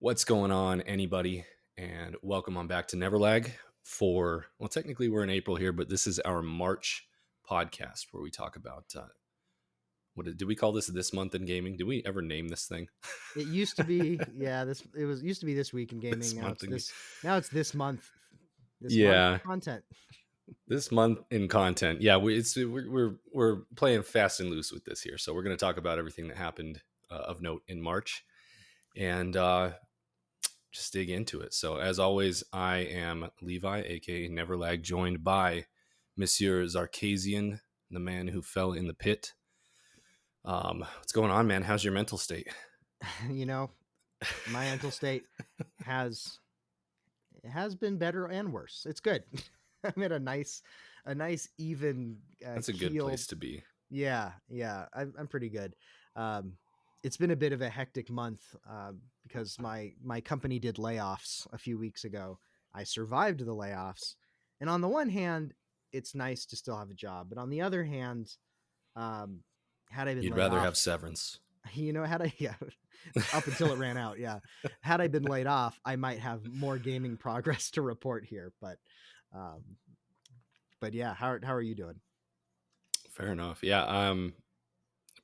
What's going on, anybody? And welcome on back to Neverlag well, technically we're in April here, but this is our March podcast where we talk about do we call this month in gaming? Did we ever name this thing? It used to be, yeah, used to be this week in This gaming. month in Now it's this month. This month Yeah, content. this month in content. Yeah, we're playing fast and loose with this here. So we're going to talk about everything that happened of note in March and just dig into it. So, as always, I am Levi, aka Neverlag, joined by Monsieur Zarkasian, the man who fell in the pit. What's going on, man? How's your mental state? You know, my mental state has has been better and worse. It's good. I'm at a nice even That's a good keeled. place to be. Yeah, I'm pretty good. Um, it's been a bit of a hectic month because my company did layoffs a few weeks ago. I survived the layoffs, and on the one hand, it's nice to still have a job, but on the other hand, um, had I been You'd laid rather off, have severance. had I, yeah, up until it ran out, yeah, had I been laid off, I might have more gaming progress to report here, um, but yeah, how are you doing? Fair enough. Yeah,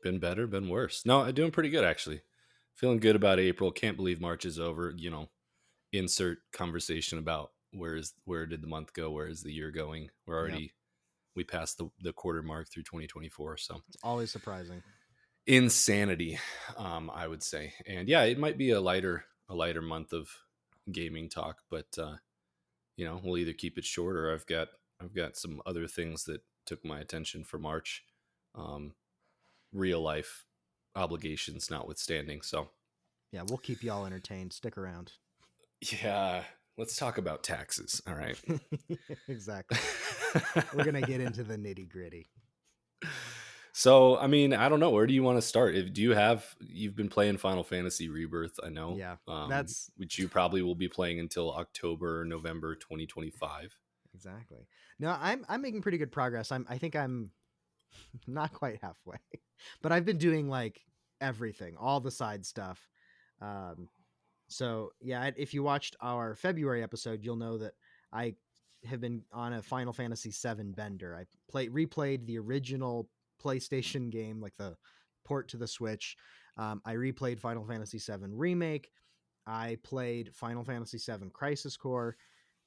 been better, been worse. No, I'm doing pretty good actually. Feeling good about April. Can't believe March is over. Insert conversation about where did the month go? Where is the year going? Yeah, We passed the quarter mark through 2024. So it's always surprising. insanity, I would say. And yeah, it might be a lighter month of gaming talk, but we'll either keep it short or I've got some other things that took my attention for March. Um, Real life obligations notwithstanding. So Yeah, we'll keep y'all entertained. Stick around. yeah, let's talk about taxes. All right. Exactly. We're gonna get into the nitty gritty. So, I mean, I don't know. Where do you want to start? You've been playing Final Fantasy Rebirth, I know, Yeah, that's which you probably will be playing until October, November 2025. exactly. No, I'm making pretty good progress. I think I'm not quite halfway, but I've been doing like everything, all the side stuff. Um, so yeah, if you watched our February episode, you'll know that I have been on a Final Fantasy VII bender. Replayed the original PlayStation game, like the port to the Switch. I replayed Final Fantasy VII Remake. I played Final Fantasy VII Crisis Core,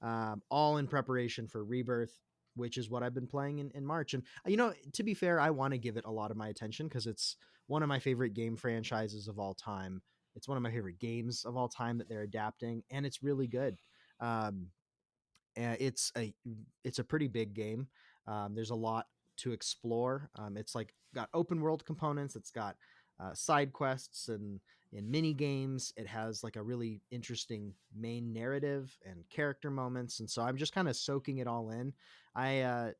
all in preparation for Rebirth, which is what I've been playing in March. And, to be fair, I want to give it a lot of my attention because it's one of my favorite game franchises of all time. It's one of my favorite games of all time that they're adapting, and it's really good. Um, and it's a pretty big game. There's a lot to explore. It's like got open world components. It's got side quests and mini games. It has like a really interesting main narrative and character moments. And so I'm just kind of soaking it all in. I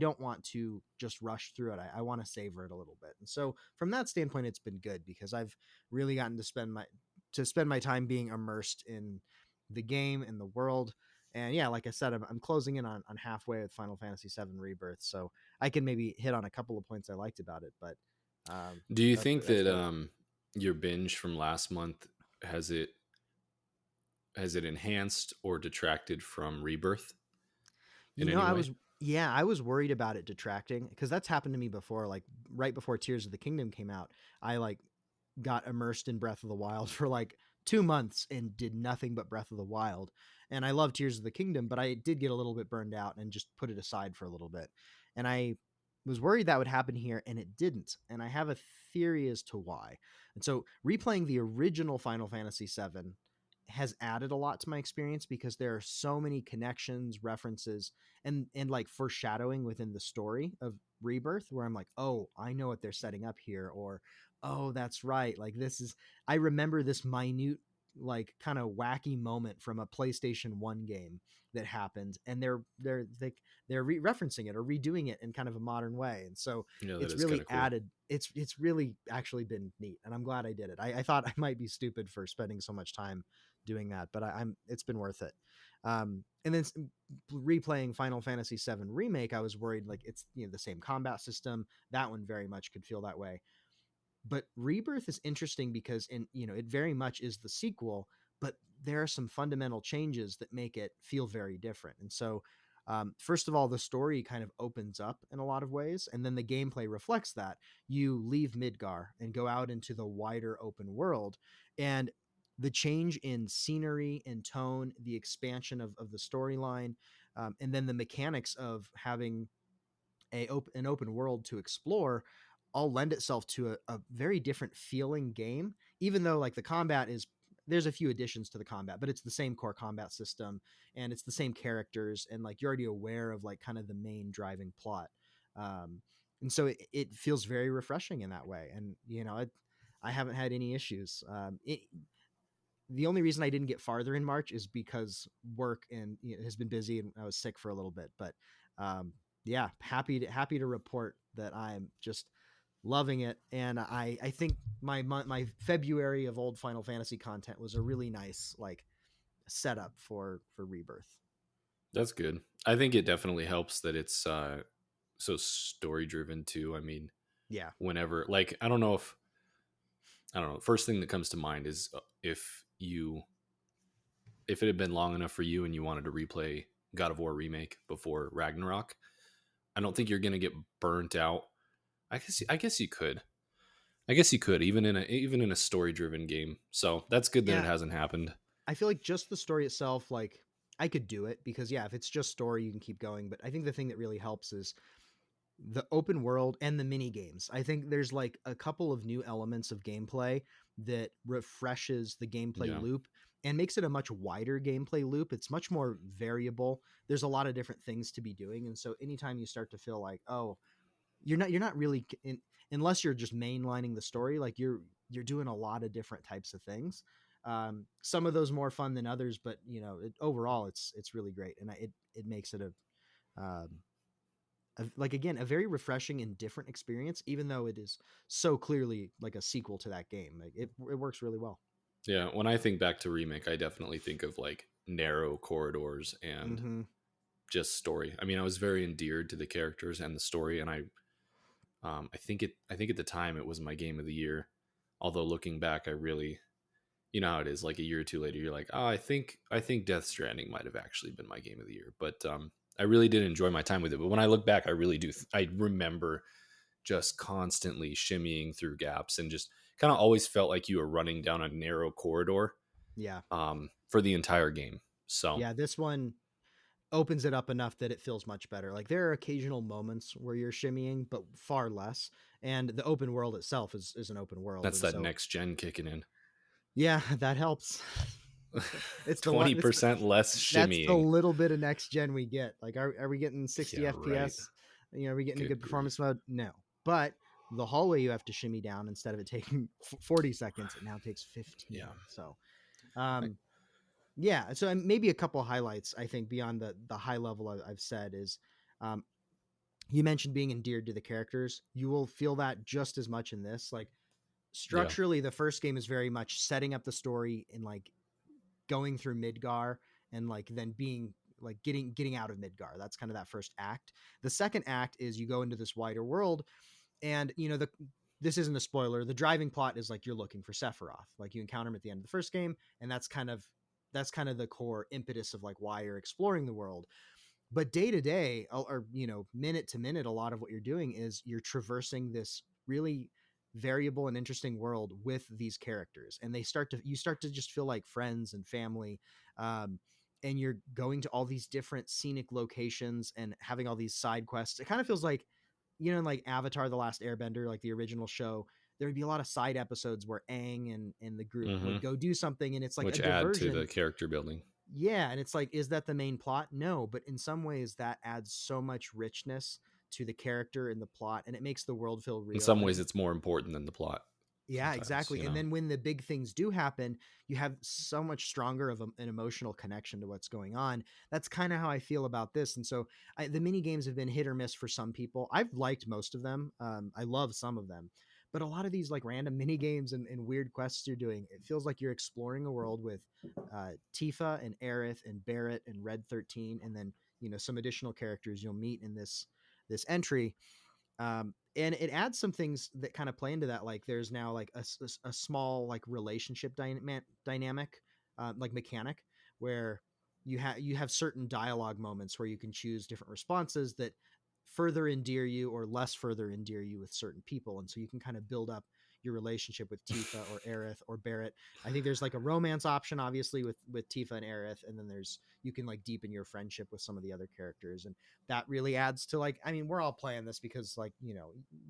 don't want to just rush through it. I want to savor it a little bit. And so from that standpoint, it's been good because I've really gotten to spend my time being immersed in the game and the world. And yeah, like I said, I'm closing in on halfway with Final Fantasy VII Rebirth, so I can maybe hit on a couple of points I liked about it. But Do you that's think that's that good. your binge from last month has it has it enhanced or detracted from Rebirth You in know, any I way? was yeah, I was worried about it detracting because that's happened to me before. Like right before Tears of the Kingdom came out, I like got immersed in Breath of the Wild for like 2 months and did nothing but Breath of the Wild. And I love Tears of the Kingdom, but I did get a little bit burned out and just put it aside for a little bit. And I was worried that would happen here, and it didn't. And I have a theory as to why. And so replaying the original Final Fantasy VII has added a lot to my experience because there are so many connections, references, and like foreshadowing within the story of Rebirth where I'm like, oh, I know what they're setting up here, or oh, that's right. Like I remember this minute, like kind of wacky moment from a PlayStation 1 game that happened, and they're referencing it or redoing it in kind of a modern way. And so Yeah, that it's is kind really of cool. added, it's really actually been neat. And I'm glad I did it. I thought I might be stupid for spending so much time doing that, but I'm it's been worth it. And then replaying Final Fantasy VII Remake, I was worried like it's the same combat system. That one very much could feel that way. But Rebirth is interesting because it very much is the sequel, but there are some fundamental changes that make it feel very different. And so, first of all, the story kind of opens up in a lot of ways, and then the gameplay reflects that. You leave Midgar and go out into the wider open world, and the change in scenery and tone, the expansion of the storyline, and then the mechanics of having an open world to explore all lend itself to a very different feeling game, even though like the combat is, there's a few additions to the combat, but it's the same core combat system and it's the same characters, and like you're already aware of like kind of the main driving plot. And so it feels very refreshing in that way. And I haven't had any issues. The only reason I didn't get farther in March is because work and has been busy and I was sick for a little bit. But um, yeah, happy to report that I'm just loving it. And I think my February of old Final Fantasy content was a really nice like setup for Rebirth. That's good. I think it definitely helps that it's so story driven too. I mean, Yeah, whenever like I don't know, first thing that comes to mind is if it had been long enough for you and you wanted to replay God of War remake before Ragnarok, I don't think you're going to get burnt out. I guess you could. I guess you could even in a story driven game. So that's good that it yeah. hasn't happened. I feel like just the story itself, like I could do it because yeah, if it's just story, you can keep going. But I think the thing that really helps is the open world and the mini games. I think there's like a couple of new elements of gameplay that refreshes the gameplay Yeah. loop and makes it a much wider gameplay loop. It's much more variable. There's a lot of different things to be doing, and so anytime you start to feel like, oh, you're not really unless you're just mainlining the story, like you're doing a lot of different types of things. Some of those more fun than others, but overall it's really great, and it makes it um, like again a very refreshing and different experience, even though it is so clearly like a sequel to that game. Like it works really well. Yeah, when I think back to remake, I definitely think of like narrow corridors and Mm-hmm. just story. I mean, I was very endeared to the characters and the story, and I think at the time it was my game of the year. Although looking back, I really, you know how it is. Like a year or two later, you're like, oh, I think Death Stranding might have actually been my game of the year. But I really did enjoy my time with it. But when I look back, I really do. I remember just constantly shimmying through gaps and just kind of always felt like you were running down a narrow corridor Yeah, for the entire game. So yeah. This one opens it up enough that it feels much better. Like there are occasional moments where you're shimmying, but far less. And the open world itself is an open world, that's and that so next gen kicking in. yeah, that helps. It's the one. 20% less That's the shimmying. little bit of next gen we get. Like, are we getting 60 Yeah, right. FPS? Are we getting a Good good grief. performance mode? No. But the hallway you have to shimmy down, instead of it taking 40 seconds, it now takes 15. Yeah. So, I, um, yeah. So maybe a couple highlights I think beyond the high level I've said is, um, you mentioned being endeared to the characters. You will feel that just as much in this. Like yeah. structurally, the first game is very much setting up the story and like going through Midgar and like then being like getting out of Midgar. That's kind of that first act. The second act is you go into this wider world, and the this isn't a spoiler. The driving plot is like you're looking for Sephiroth. Like you encounter him at the end of the first game, and that's kind of the core impetus of like why you're exploring the world. But day to day, or minute to minute, a lot of what you're doing is you're traversing this really variable and interesting world with these characters, and you start to just feel like friends and family. um, and you're going to all these different scenic locations and having all these side quests. It kind of feels like like Avatar: The Last Airbender, like the original show. There would be a lot of side episodes where Aang and the group Hmm. would go do something, and it's like a Which add to diversion. the character building. Yeah, and it's like, is that the main plot? No, but in some ways that adds so much richness to the character and the plot, and it makes the world feel In real. some ways, And it's more important than the plot yeah, sometimes, exactly. And then when the big things do happen, you have so much stronger of an emotional connection to what's going on. That's kind of how I feel about this. And so the mini games have been hit or miss for some people. I've liked most of them. I love some of them, but a lot of these like random mini games and weird quests you're doing, it feels like you're exploring a world with Tifa and Aerith and Barrett and Red 13, and then some additional characters you'll meet in this entry. And it adds some things that kind of play into that. Like there's now like a small like relationship dynamic like mechanic where you have certain dialogue moments where you can choose different responses that further endear you or less further endear you with certain people, and so you can kind of build up your relationship with Tifa or Aerith or Barrett. I think there's like a romance option, obviously, with Tifa and Aerith, and then there's you can like deepen your friendship with some of the other characters, and that really adds to like I mean we're all playing this because like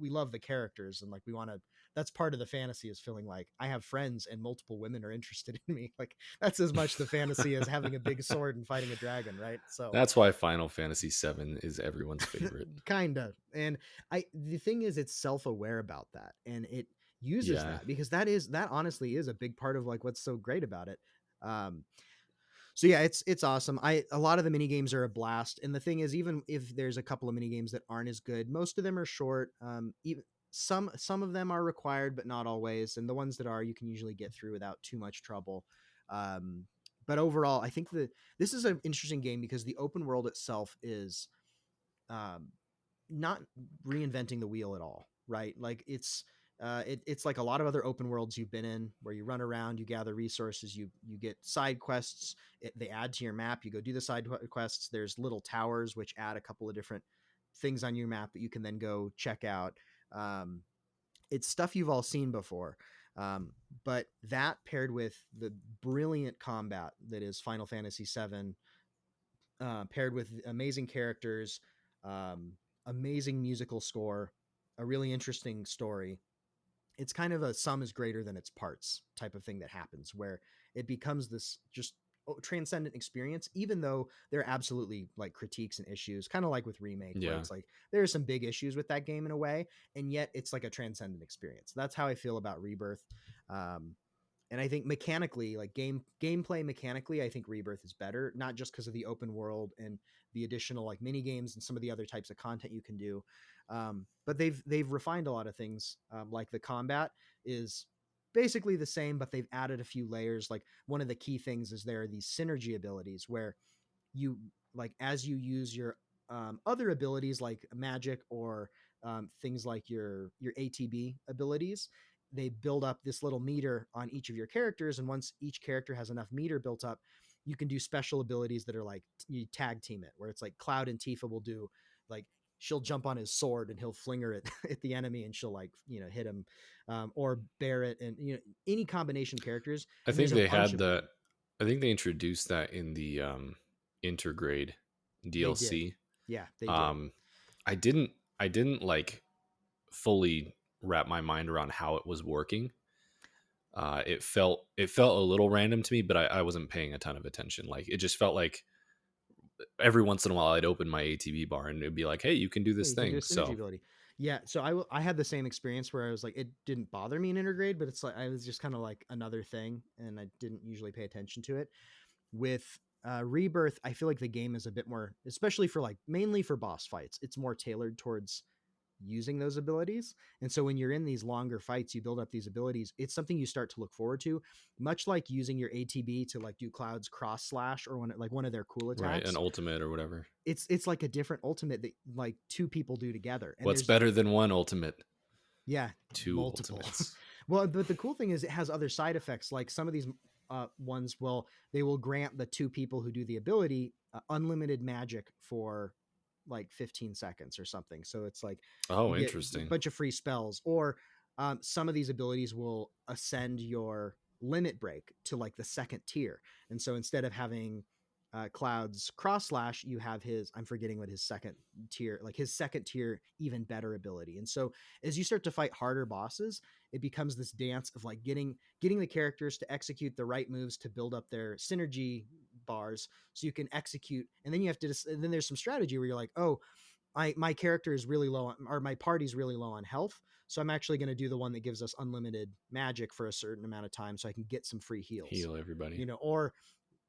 we love the characters and like we want to. That's part of the fantasy is feeling like I have friends and multiple women are interested in me. Like that's as much the fantasy as having a big sword and fighting a dragon, right? So That's why Final Fantasy VII is everyone's favorite. kind of. And the thing is it's self-aware about that and it uses Yeah, that because that honestly is a big part of like what's so great about it. Um so yeah, it's awesome. A lot of the mini games are a blast, and the thing is, even if there's a couple of mini games that aren't as good, most of them are short. Even some of them are required, but not always. And the ones that are, you can usually get through without too much trouble. Um, but overall, I think this is an interesting game because the open world itself is um, not reinventing the wheel at all, right? Like it's like a lot of other open worlds you've been in where you run around, you gather resources, you get side quests, they add to your map, you go do the side quests. There's little towers which add a couple of different things on your map that you can then go check out. Um, it's stuff you've all seen before. Um, but that paired with the brilliant combat that is Final Fantasy VII, paired with amazing characters, um, amazing musical score, a really interesting story. It's kind of a sum is greater than its parts type of thing that happens where it becomes this just transcendent experience, even though there are absolutely like critiques and issues, kind of like with Remake, where yeah. it's like there are some big issues with that game in a way, and yet it's like a transcendent experience. That's how I feel about Rebirth. Um, and I think mechanically, like gameplay mechanically, I think Rebirth is better, not just because of the open world and the additional like mini games and some of the other types of content you can do, but they've refined a lot of things. Like the combat is basically the same, but they've added a few layers. Like one of the key things is there are these synergy abilities where you like as you use your other abilities like magic or things like your ATB abilities, they build up this little meter on each of your characters, and once each character has enough meter built up, you can do special abilities that are like you tag team it, where it's like Cloud and Tifa will do like she'll jump on his sword and he'll fling her at the enemy and she'll like hit him, or Barrett and any combination characters, I and there's think a they bunch had of that. them. I think they introduced that in the intergrade They did, DLC. yeah, they did. Um, I didn't. I didn't like fully wrap my mind around how it was working. It felt a little random to me, but I wasn't paying a ton of attention. Like it just felt like every once in a while I'd open my ATV bar and it'd be like, "Hey, you can do Yeah, this you can do a thing." synergy So ability. Yeah, so I had the same experience where I was like, it didn't bother me in intergrade, but it's like I was just kind of like another thing, and I didn't usually pay attention to it. With Rebirth, I feel like the game is a bit more, especially for like mainly for boss fights. It's more tailored towards using those abilities. And so when you're in these longer fights, you build up these abilities. It's something you start to look forward to, much like using your ATB to like do Cloud's cross slash or one of their cool right, an attacks. ultimate or whatever. It's like a different ultimate that like two people do together. And What's there's better than one ultimate? yeah, Two multiple. ultimates. Well, but the cool thing is it has other side effects. Like some of these ones will grant the two people who do the ability unlimited magic for like 15 seconds or something. So it's like Oh, you get a interesting. bunch of free spells, or some of these abilities will ascend your limit break to like the second tier. And so instead of having Cloud's cross slash, you have his, I'm forgetting what his second tier, like his second tier, even better ability. And so as you start to fight harder bosses, it becomes this dance of like getting the characters to execute the right moves to build up their synergy bars so you can execute. And then you have to and then there's some strategy where you're like, oh, my character is really low on, or my party's really low on health, so I'm actually going to do the one that gives us unlimited magic for a certain amount of time so I can get some free heals, Heal everybody. or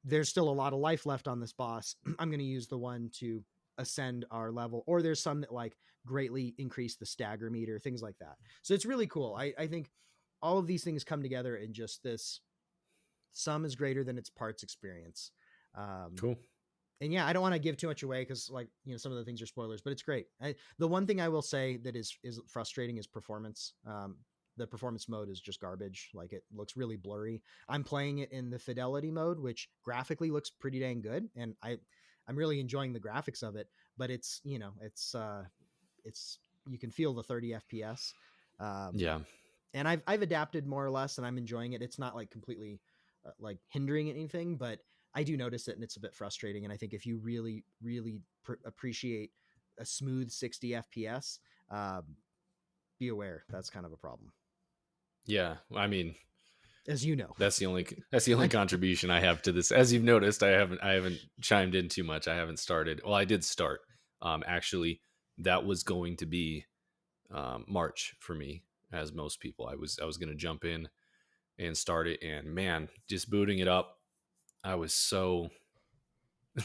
there's still a lot of life left on this boss. I'm going to use the one to ascend our level, or there's some that like greatly increase the stagger meter, things like that. So it's really cool. I think all of these things come together in just this sum is greater than its parts experience. Um, Cool. and yeah, I don't want to give too much away because like some of the things are spoilers, but it's great. The one thing I will say that is frustrating is performance. the performance mode is just garbage. Like it looks really blurry. I'm playing it in the fidelity mode, which graphically looks pretty dang good, and I'm really enjoying the graphics of it. But it's it's you can feel the 30 FPS. Um, Yeah. and I've adapted more or less, and I'm enjoying it. It's not like completely like hindering anything, but I do notice it, and it's a bit frustrating. And I think if you really appreciate a smooth 60 FPS, be aware that's kind of a problem, Yeah. I mean, as you know. that's the only I contribution I have to this. As you've noticed, I haven't chimed in too much. I haven't started. Well, I did start. Actually, that was going to be March for me, as most people. I was going to jump in and start it, and man, just booting it up, I was so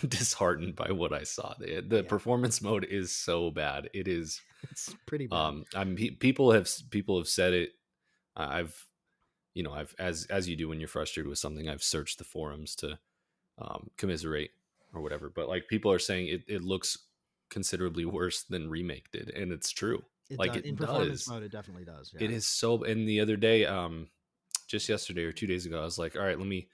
disheartened by what I saw. The yeah, performance mode is so bad. It is. it's pretty bad. People have said it. I've I've as you do when you're frustrated with something, I've searched the forums to commiserate or whatever. But like people are saying it looks considerably worse than remake did, and it's true. It Like does in it performance does. mode. It definitely does. It Yeah. is so. And the other day, just yesterday or 2 days ago, I was like, all right, let me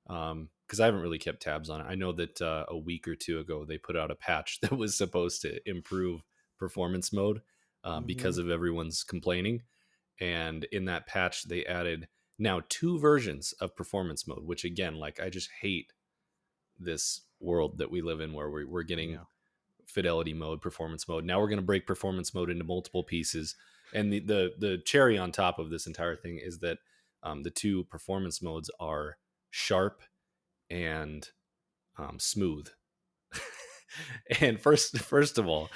because I haven't really kept tabs on it. I know that a week or two ago they put out a patch that was supposed to improve performance mode Hmm. because of everyone's complaining. And in that patch, they added now two versions of performance mode, which again, like I just hate this world that we live in where we're I getting know. fidelity mode, performance mode. Now we're going to break performance mode into multiple pieces. And the cherry on top of this entire thing is that the two performance modes are sharp and smooth. And first of all,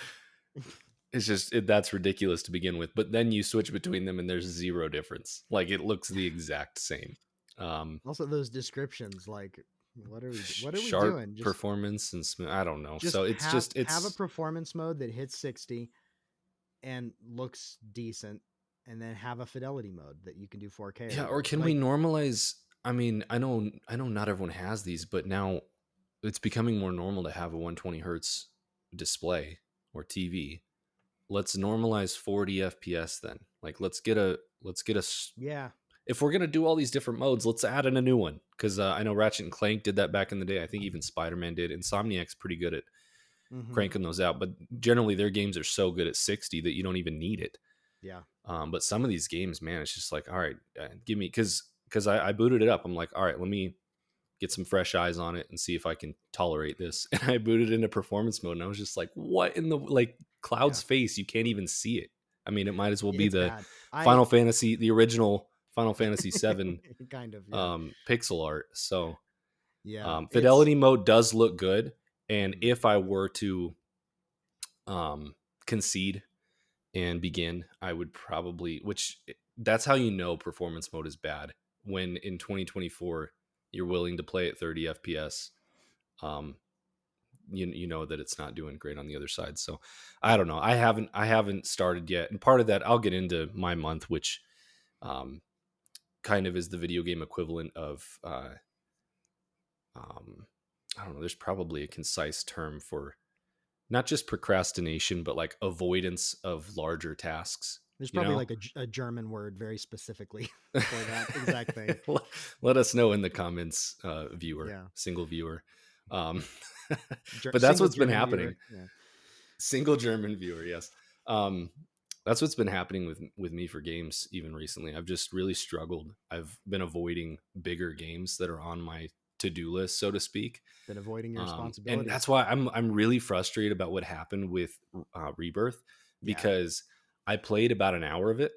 that's ridiculous to begin with. But then you switch between them, and there's zero difference. Like it looks the exact same. Um, Also, those descriptions, like, what are we Sharp doing? performance and smooth. I don't know. Just So it's just have a it's performance mode that hits 60 and looks decent, and then have a fidelity mode that you can do 4K or yeah. Or whatever. can we Like, normalize? I mean, I know not everyone has these, but now it's becoming more normal to have a 120 hertz display or TV. Let's normalize 40 FPS then. Like let's get a yeah. if we're gonna do all these different modes, let's add in a new one. Because I know Ratchet and Clank did that back in the day. I think even Spider-Man did. Insomniac's pretty good at Hmm. cranking those out, but generally their games are so good at 60 that you don't even need it. Yeah. But some of these games, man, it's just like, all right, give me because I booted it up. I'm like, all right, let me get some fresh eyes on it and see if I can tolerate this. And I booted into performance mode, and I was just like, what in the like Yeah. Cloud's face? You can't even see it. I mean, it might as well be It's the bad. I The original Final Fantasy VII kind of, yeah. pixel art. So Yeah. It's fidelity mode does look good, and mhm. if I were to concede and begin, I would probably, which that's how you know performance mode is bad when in 2024 you're willing to play at 30 FPS. Um, you know that it's not doing great on the other side. So I don't know. I haven't started yet, and part of that I'll get into my month, which um, kind of is the video game equivalent of um, I don't know. There's probably a concise term for not just procrastination, but like avoidance of larger tasks. there's You probably know, like a German word very specifically for that exact thing. let us know in the comments, viewer, Yeah. single viewer. Um, but that's Single what's been German viewer. happening. Yeah. Single German viewer, yes. Um, that's what's been happening with me for games even recently. I've just really struggled. I've been avoiding bigger games that are on my to-do list, so to speak. Been avoiding your And responsibilities. that's why I'm really frustrated about what happened with Rebirth, Yeah. because I played about an hour of it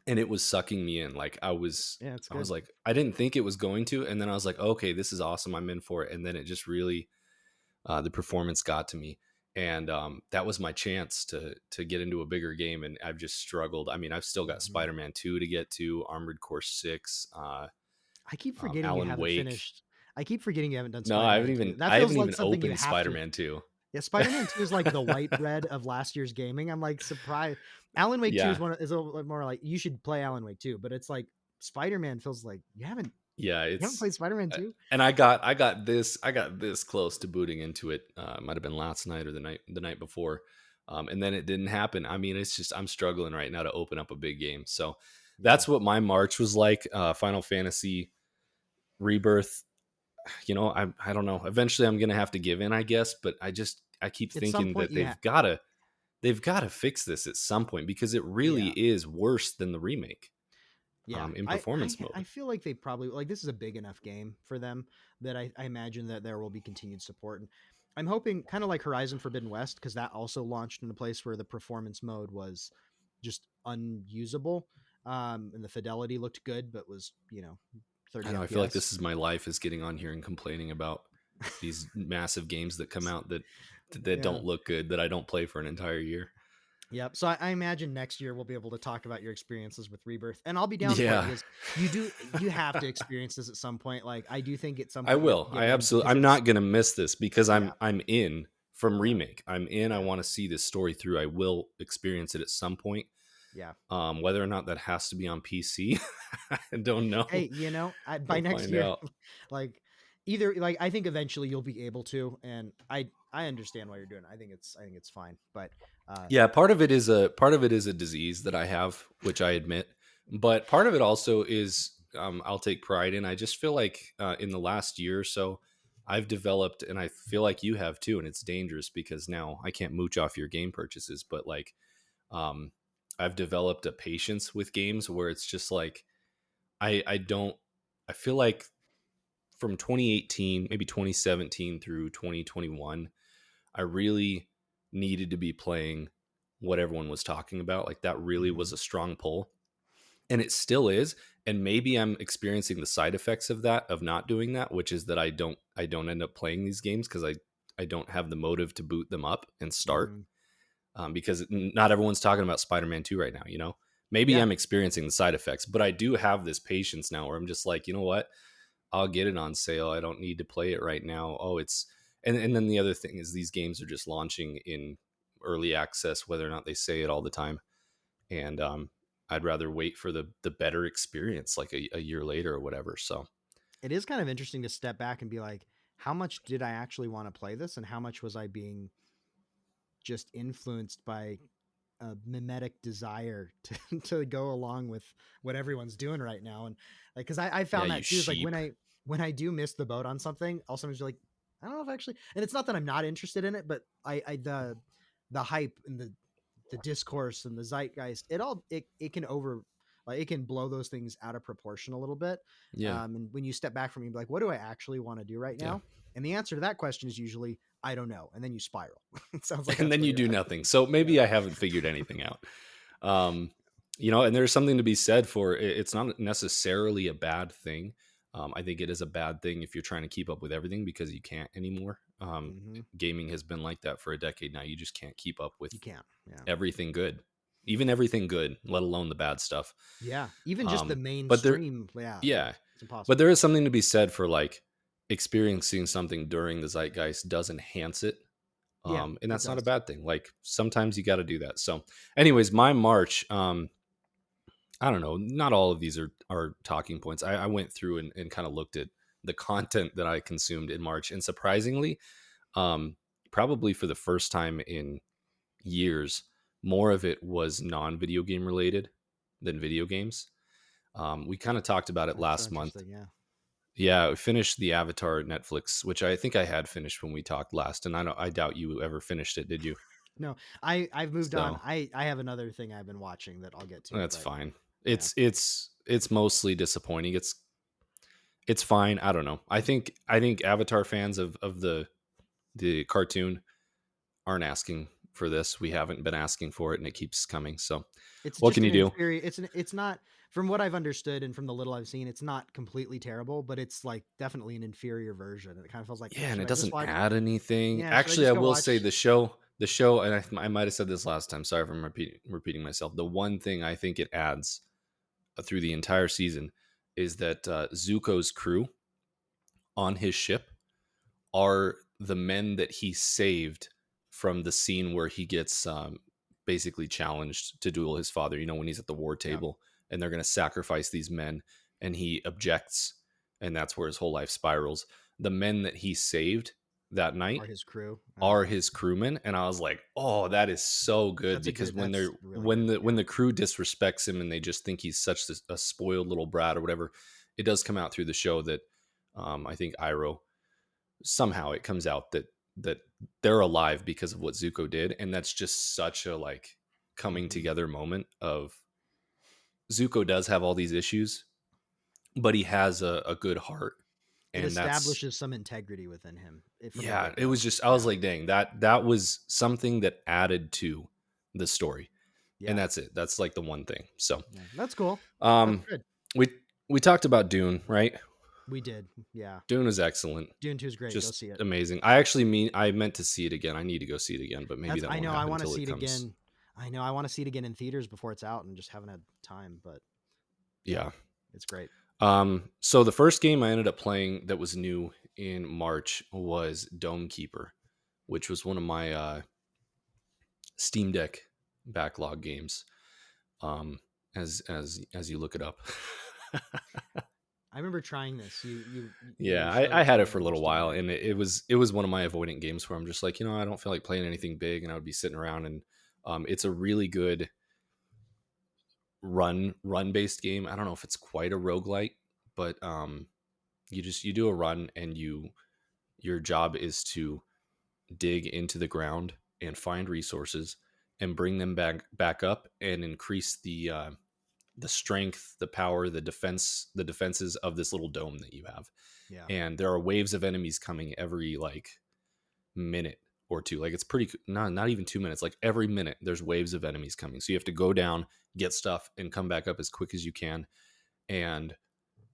and it was sucking me in. Like Yeah, it's I was good. like, I didn't think it was going to, and then I was like, okay, this is awesome. I'm in for it. And then it just really, the performance got to me, and that was my chance to get into a bigger game. And I've just struggled. I mean, I've still got Mhm. Spider-Man 2 to get to, Armored Core 6, I keep forgetting you Alan haven't Wake. finished. I keep forgetting you haven't done No, I haven't Spider-Man 2. even That I feels haven't like even something you opened have to. Spider-Man 2. Yeah, Spider-Man 2 is like the white bread of last year's gaming. I'm like surprised. Alan Wake 2 is Yeah, is a little bit more like you should play Alan Wake 2, but it's like Spider-Man feels like yeah, you haven't it's played Spider-Man 2? and I got this close to booting into it. It might have been last night or the night before, and then it didn't happen. I mean, it's just I'm struggling right now to open up a big game. So Yeah. That's what my March was like. Final Fantasy Rebirth. I don't know. Eventually, I'm gonna have to give in, I guess. But I keep At some thinking point that you have. they've gotta fix this at some point because it really Yeah. is worse than the remake Yeah, in I, performance I I mode. feel like they probably like this is a big enough game for them that I imagine that there will be continued support. And I'm hoping kind of like Horizon Forbidden West because that also launched in a place where the performance mode was just unusable, and the fidelity looked good, but was 30 I know. I feel like FPS. this is my life is getting on here and complaining about these massive games that come out that Yeah. don't look good that I don't play for an entire year. Yep. So I imagine next year we'll be able to talk about your experiences with Rebirth, and I'll be down for it Yeah. because you have to experience this at some point. Like I do think at some I point you have will. to I give in absolutely. because I'm it's not gonna miss this because yeah, I'm in from yeah, remake. I'm in. I yeah, want to see this story through. I will experience it at some point. yeah. Whether or not that has to be on PC, I don't know. Hey, by We'll next find year, out. like either like I think eventually you'll be able to, and I understand why you're doing it. I think it's fine, but uh, Yeah, part of it is a disease that I have, which I admit. But part of it also is I'll take pride in. I just feel like in the last year or so, I've developed, and I feel like you have too, and it's dangerous because now I can't mooch off your game purchases. But like, um, I've developed a patience with games where it's just like I don't. I feel like from 2018, maybe 2017 through 2021, I really needed to be playing what everyone was talking about. Like that really was mhm, a strong pull. And it still is. And maybe I'm experiencing the side effects of that, of not doing that, which is that I don't end up playing these games because I don't have the motive to boot them up and start. mhm. Because not everyone's talking about Spider-Man 2 right now, Maybe Yeah, I'm experiencing the side effects, but I do have this patience now where I'm just like, you know what? I'll get it on sale. I don't need to play it right now. Oh, it's and then the other thing is these games are just launching in early access, whether or not they say it all the time. And I'd rather wait for the better experience, like a year later or whatever. So it is kind of interesting to step back and be like, how much did I actually want to play this, and how much was I being just influenced by a mimetic desire to to go along with what everyone's doing right now. And like because I yeah, found you that too is like sheep. when I do miss the boat on something, I'll sometimes be like, I don't know if actually, and it's not that I'm not interested in it, but I the hype and the discourse and the zeitgeist, it can over like it can blow those things out of proportion a little bit. Yeah, And when you step back from me, like, what do I actually want to do right yeah. now? And the answer to that question is usually I don't know, and then you spiral. It sounds like And that's then where you you're do at. nothing. So Yeah. maybe I haven't figured anything out. Um, and there's something to be said for it's not necessarily a bad thing. I think it is a bad thing if you're trying to keep up with everything because you can't anymore. Hmm. Gaming has been like that for a decade now. You just can't keep up with You can't. Yeah. everything good, even everything good, let alone the bad stuff. Yeah. Even just the Um, but there, mainstream. Yeah. yeah, It's but impossible. there is something to be said for like experiencing something during the zeitgeist does enhance it. Yeah, And it that's not a does. bad thing. Like sometimes you got to do that. So, anyways, my March, I don't know. Not all of these are talking points. I went through and kind of looked at the content that I consumed in March, and surprisingly, um, probably for the first time in years, more of it was non-video game related than video games. We kind of talked about it That's so last month. interesting. Yeah. Yeah, we finished the Avatar Netflix, which I think I had finished when we talked last, and I doubt you ever finished it. Did you? No, I've moved on. So I have another thing I've been watching that I'll get to, that's but fine. yeah. It's mostly disappointing. It's fine. I don't know. I think Avatar fans of the cartoon aren't asking for this. We haven't been asking for it, and it keeps coming. So It's what just can you an do? inferior it's not from what I've understood and from the little I've seen, it's not completely terrible, but it's like definitely an inferior version. And it kind of feels like, Yeah, and should it I just doesn't watch add anything. yeah, should I Actually, I just go will say watch the show, and I might have said this last time. Sorry if I'm repeating myself. The one thing I think it adds through the entire season is that Zuko's crew on his ship are the men that he saved from the scene where he gets basically challenged to duel his father. When he's at the war yeah. table and they're going to sacrifice these men, and he objects, and that's where his whole life spirals. The men that he saved Yeah. that night Or his crew. are Okay. his crewmen, and I was like, "Oh, that is so good," because That's really good. when Yeah. the crew disrespects him and they just think he's such a spoiled little brat or whatever, it does come out through the show that I think Iroh, somehow it comes out that they're alive because of what Zuko did, and that's just such a like coming Hmm. together moment of Zuko does have all these issues, but he has a good heart, It and that's establishes some integrity within him from the yeah. get It was go. just I was Yeah. like, dang, that was something that added to the story, and Yeah. that's it. That's like the one thing. So, Yeah. That's cool. That's um, good. we we talked about Dune, right? We did. Yeah. Dune is excellent, Dune 2 is great. Go just see it. amazing. I meant to see it again. I need to go see it again, but maybe That's that I won't know I happen want to until see it it comes. again. I know I want to see it again in theaters before it's out and just haven't had time, but yeah, Yeah. it's great. So the first game I ended up playing that was new in March was Dome Keeper, which was one of my Steam Deck backlog games. Um, as you look it up. I remember trying this. You Yeah, showed I it to had me it for a on your little Steam while, Deck. and it was one of my avoidant games where I'm just like, I don't feel like playing anything big, and I would be sitting around, and it's a really good run based game. I don't know if it's quite a roguelite, but you do a run, and your job is to dig into the ground and find resources and bring them back up and increase the strength, the power, the defenses of this little dome that you have. Yeah. And there are waves of enemies coming every like minute or two. Like it's pretty not even 2 minutes. Like every minute there's waves of enemies coming. So you have to go down, get stuff, and come back up as quick as you can, and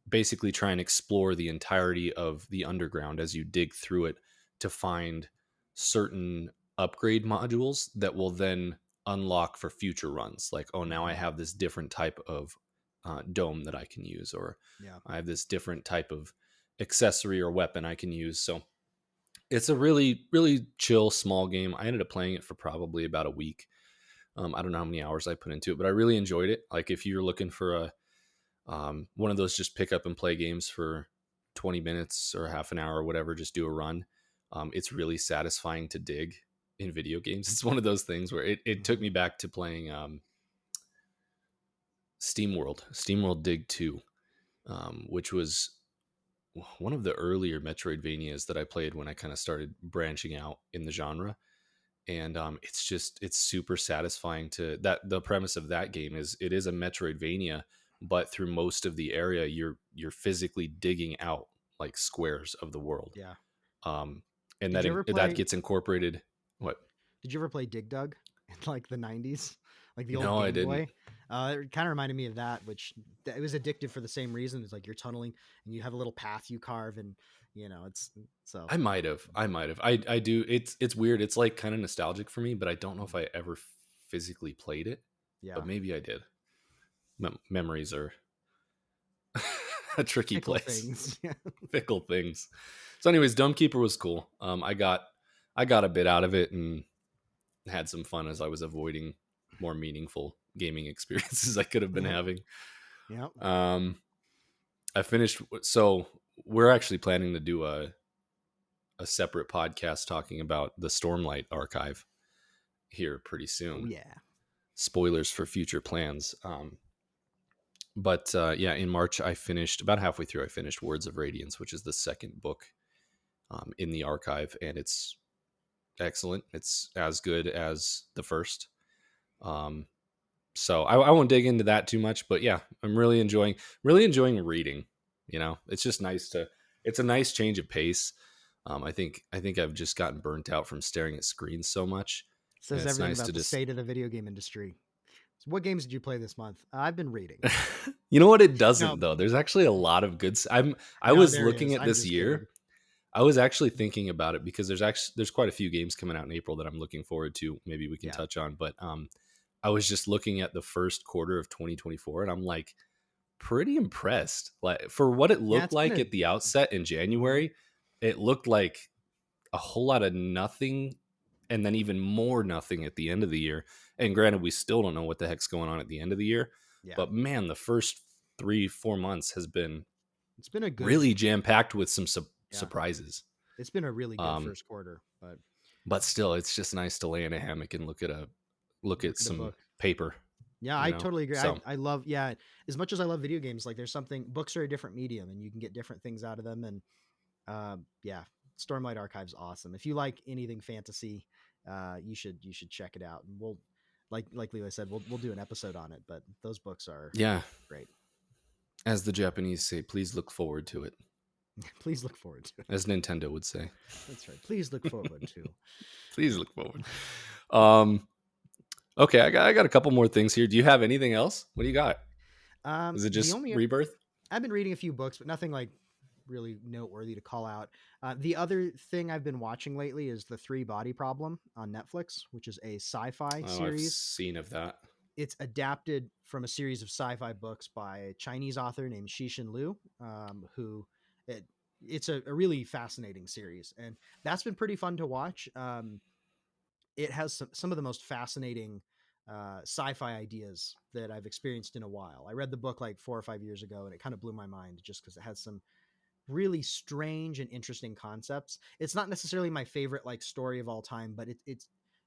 basically try and explore the entirety of the underground as you dig through it to find certain upgrade modules that will then unlock for future runs. Like, oh, now I Hmm. have this different type of dome that I can use, or Yeah. I have this different type of accessory or weapon I can use. So it's a really, really chill, small game. I ended up playing it for probably about a week. I don't know how many hours I put into it, but I really enjoyed it. Like, if you're looking for a one of those just pick up and play games for 20 minutes or half an hour or whatever, just do a run. It's really satisfying to dig in video games. It's one of those things where it took Hmm. me back to playing SteamWorld Dig 2, which was one of the earlier Metroidvanias that I played when I kind of started branching out in the genre. And it's super satisfying to that. The premise of that game is it is a Metroidvania, but through most of the area you're physically digging out like squares of the world. Yeah. um and Did you ever that play? gets incorporated. Yeah. What? Did you ever play Dig Dug in like the '90s, like the old No, I Game didn't. Boy? It kind of reminded me of that, which it was addictive for the same reason. It's like you're tunneling and you have a little path you carve, and it's so. I do. It's weird. It's like kind of nostalgic for me, but I don't know if Mhm. I ever physically played it, Yeah, but maybe I did. Memories are a tricky fickle place. things. Yeah. Fickle things. So, anyways, Dome Keeper was cool. I got a bit out of it and had some fun as I was avoiding more meaningful gaming experiences I could have been having. Yeah. Um, I finished. So we're actually planning to do a separate podcast talking about the Stormlight archive here pretty Oh soon. yeah. Spoilers for future plans. But yeah, in March I finished about halfway through. I finished Words of Radiance, which is the second book in the archive, and it's excellent. It's as good as the first. Um, so I won't dig into that too much, but yeah, I'm really enjoying reading. It's just nice to. It's a nice change of pace. I think I've just gotten burnt out from staring at screens so much, and Says it's everything nice to about the just. state of the video game industry. So what games did you play this month? I've been reading. You know what? It No, doesn't though. There's actually a lot of good. I no, was there looking is. at I'm this just year. kidding. I was actually thinking about it because there's quite a few games coming out in April that I'm looking forward to. Maybe we can Yeah, touch on, but I was just looking at the first quarter of 2024, and I'm like pretty impressed. Like for what it yeah. looked It's been like a. at the outset in Mhm. January, it looked like a whole lot of nothing, and then even more nothing at the end of the year. And granted, we still don't know what the heck's going on at the end of the year, Yeah, but man, the first 3-4 months has been it's been a good. really jam packed with some Yeah, surprises. It's been a really good Um, first quarter, but but still, it's just nice to lay in a hammock and look at look at a some book. paper, Yeah, you I know. totally agree. So I love, yeah, as much as I love video games, like there's something, books are a different medium and you can get different things out of them. And yeah, Stormlight Archive's awesome. If you like anything fantasy, you should check it out. And we'll, like Levi said, we'll do an episode on it. But those books are yeah, great. as the Japanese say, please look forward to it, Please look forward to it. as Nintendo would say. That's right. Please look forward to. Please look forward. Um, okay, I got a couple more things here. Do you have anything else? What do you got? Is it The just only Rebirth? I've been reading a few books, but nothing like really noteworthy to call out. The other thing I've been watching lately is The Three Body Problem on Netflix, which is a sci-fi Oh, I've series. seen of that. It's adapted from a series of sci-fi books by a Chinese author named Xixin Liu, who it, it's a really fascinating series, and that's been pretty fun to watch. It has some of the most fascinating sci-fi ideas that I've experienced in a while. I read the book like 4 or 5 years ago, and it kind of blew my mind just because it has some really strange and interesting concepts. It's not necessarily my favorite like story of all time, but it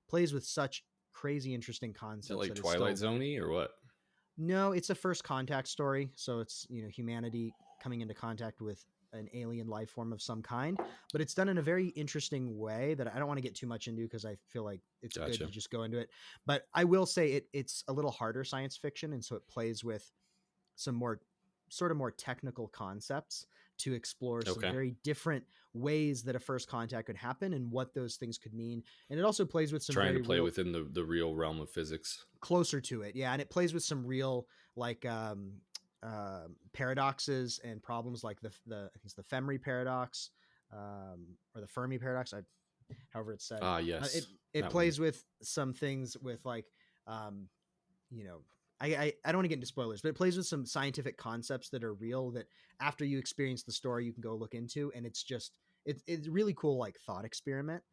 plays with such crazy interesting Is it concepts like that it's Twilight still. Zone-y or what? No, it's a first contact story. So it's, humanity coming into contact with an alien life form of some kind, but it's done in a very interesting way that I don't want to get too much into because I feel like it's good to Gotcha. just go into it. But I will say it's a little harder science fiction, and so it plays with some more sort of more technical concepts to explore some Okay. very different ways that a first contact could happen and what those things could mean. And it also plays with some Trying to very play real, within the real realm of physics. closer to it, yeah, and it plays with some real like paradoxes and problems like the I think it's the Femri paradox, or the Fermi paradox, however it's said. Ah, It yes, it that one. plays with some things with like um, you know I don't want to get into spoilers, but it plays with some scientific concepts that are real that after you experience the story you can go look into, and it's really cool like thought experiment.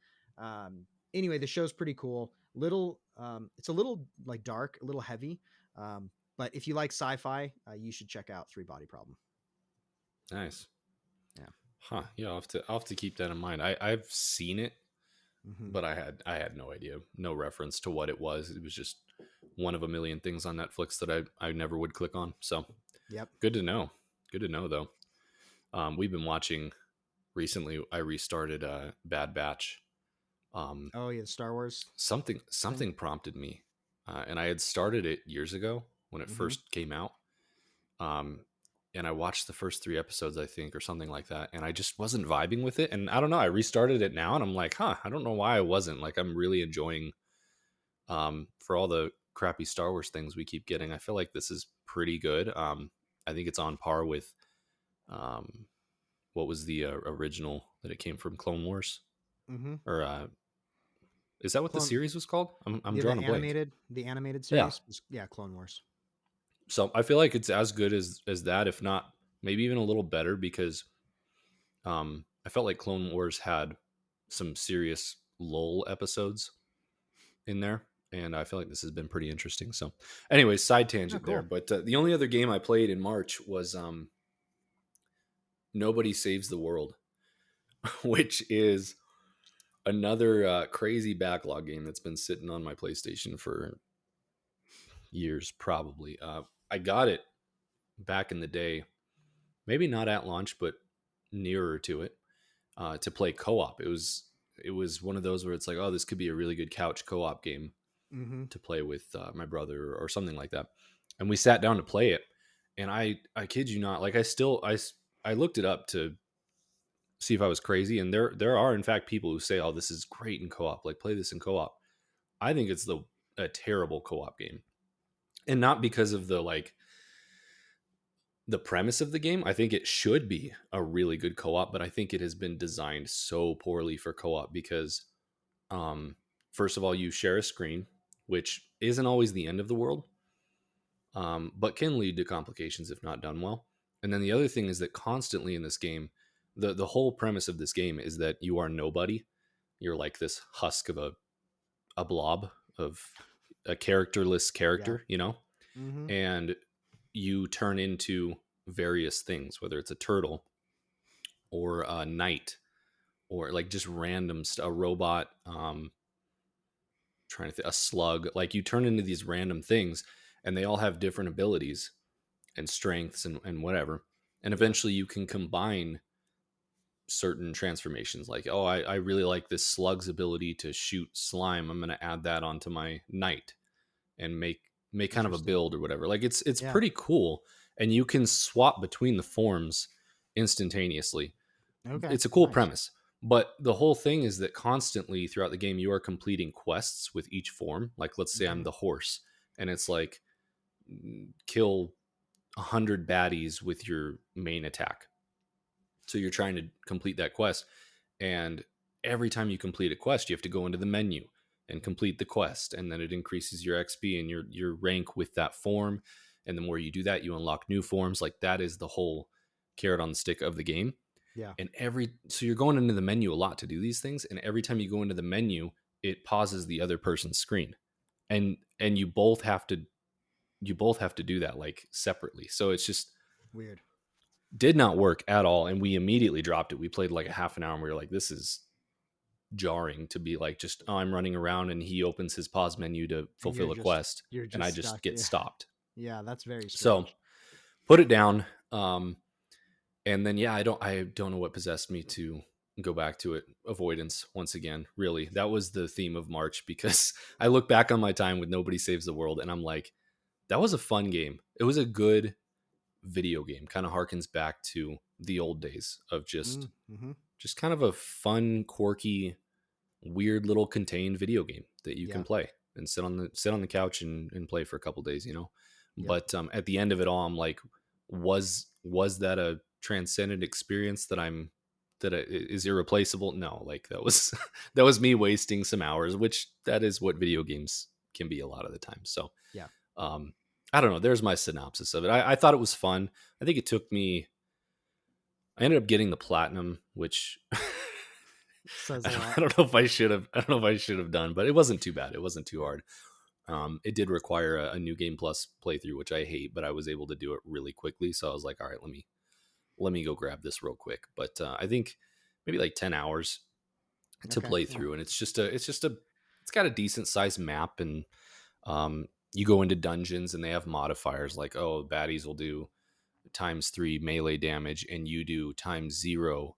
Anyway, the show's pretty cool. It's a little like dark, a little heavy, but if you like sci-fi, you should check out Three Body Problem. Nice. Yeah. Huh. Yeah, I'll have to keep that in mind. I've seen it, Hmm. but I had no idea, no reference to what it was. It was just one of a million things on Netflix that I never would click on. So Yep. good to know. Good to know though. We've been watching recently. I restarted Bad Batch. Um, Oh yeah, the Star Wars something thing. something prompted me, and I had started it years ago when it Hmm. first came out. Um, and I watched the first 3 episodes, I think, or something like that, and I just wasn't vibing with it. And I don't know. I restarted it now, and I'm like, huh, I don't know why I wasn't. Like, I'm really enjoying. For all the crappy Star Wars things we keep getting, I feel like this is pretty good. I think it's on par with um, what was the original that it came from, Clone Wars, Hmm. or is that what the Clone series was called? I'm Yeah, drawing a blank. the animated Yeah. series was, yeah, Clone Wars. So I feel like it's as good as that, if not maybe even a little better, because I felt like Clone Wars had some serious lull episodes in there, and I feel like this has been pretty interesting. So, anyways, side Oh, tangent there. cool. But the only other game I played in March was Nobody Saves the World, which is another crazy backlog game that's been sitting on my PlayStation for years, probably. I got it back in the day, maybe not at launch, but nearer to it, to play co-op. It was one of those where it's like, oh, this could be a really good couch co-op game Hmm. to play with my brother or something like that. And we sat down to play it, and I kid you not, like I looked it up to see if I was crazy, and there are in fact people who say, oh, this is great in co-op, like play this in co-op. I think it's the a terrible co-op game, and not because of the premise of the game. I think it should be a really good co-op, but I think it has been designed so poorly for co-op because, um, first of all, you share a screen, which isn't always the end of the world, but can lead to complications if not done well. And then the other thing is that constantly in this game, the whole premise of this game is that you are nobody. You're like this husk of a blob of a characterless Yeah. character, Hmm. and you turn into various things, whether it's a turtle or a knight or like just random a robot, trying to a slug. Like you turn into these random things, and they all have different abilities and strengths and whatever. And Yeah. eventually, you can combine certain transformations. Like, oh, I really like this slug's ability to shoot slime. I'm going to add that onto my knight and make kind of a Interesting. build or whatever. Like it's Yeah. pretty cool, and you can swap between the forms instantaneously. Okay. It's a cool Nice. premise, but the whole thing is that constantly throughout the game you are completing quests with each form. Like let's say I'm Okay. the horse, and it's like kill 100 baddies with your main attack. So you're trying to complete that quest, and every time you complete a quest you have to go into the menu and complete the quest, and then it increases your XP and your rank with that form, and the more you do that you unlock new forms. Like that is the whole carrot on the stick of the game. Yeah. And so you're going into the menu a lot to do these things, and every time you go into the menu it pauses the other person's screen, and you both have to do that like separately. So it's just Weird. did not work at all, and we immediately dropped it. We played like a half an hour and we were like, this is jarring to be like, just, oh, I'm running around and he opens his pause menu to And fulfill a quest you're and I just just stuck. get Yeah. stopped. Yeah. That's very So strange. put it down. And then yeah, I don't know what possessed me to go back to it. Avoidance once again. Really, that was the theme of March, because I look back on my time with Nobody Saves the World and I'm like, that was a fun game. It was a good video game. Kind of harkens back to the old days of Mm-hmm. just kind of a fun, quirky, weird little contained video game that you can Yeah. play and sit on the couch and play for a couple days, Yep. But at the end of it all, I'm like, was that a transcendent experience is irreplaceable? No, like that was that was me wasting some hours, which that is what video games can be a lot of the time. So Yeah. um I don't know, there's my synopsis of it. I thought it was fun. I think it took me I ended up getting the platinum, which Says I a don't, lot. I don't know if I should have. I don't know if I should have done, but it wasn't too bad. It wasn't too Yeah. hard. It did require a new game plus playthrough, which I hate, but I was able to do it really quickly. So I was like, all right, let me go grab this real quick. But I think maybe like 10 hours to Okay. play Yeah. through, and it's got a decent sized map, and you go into dungeons, and they have modifiers like, oh, baddies will do times 3 melee damage, and you do times 0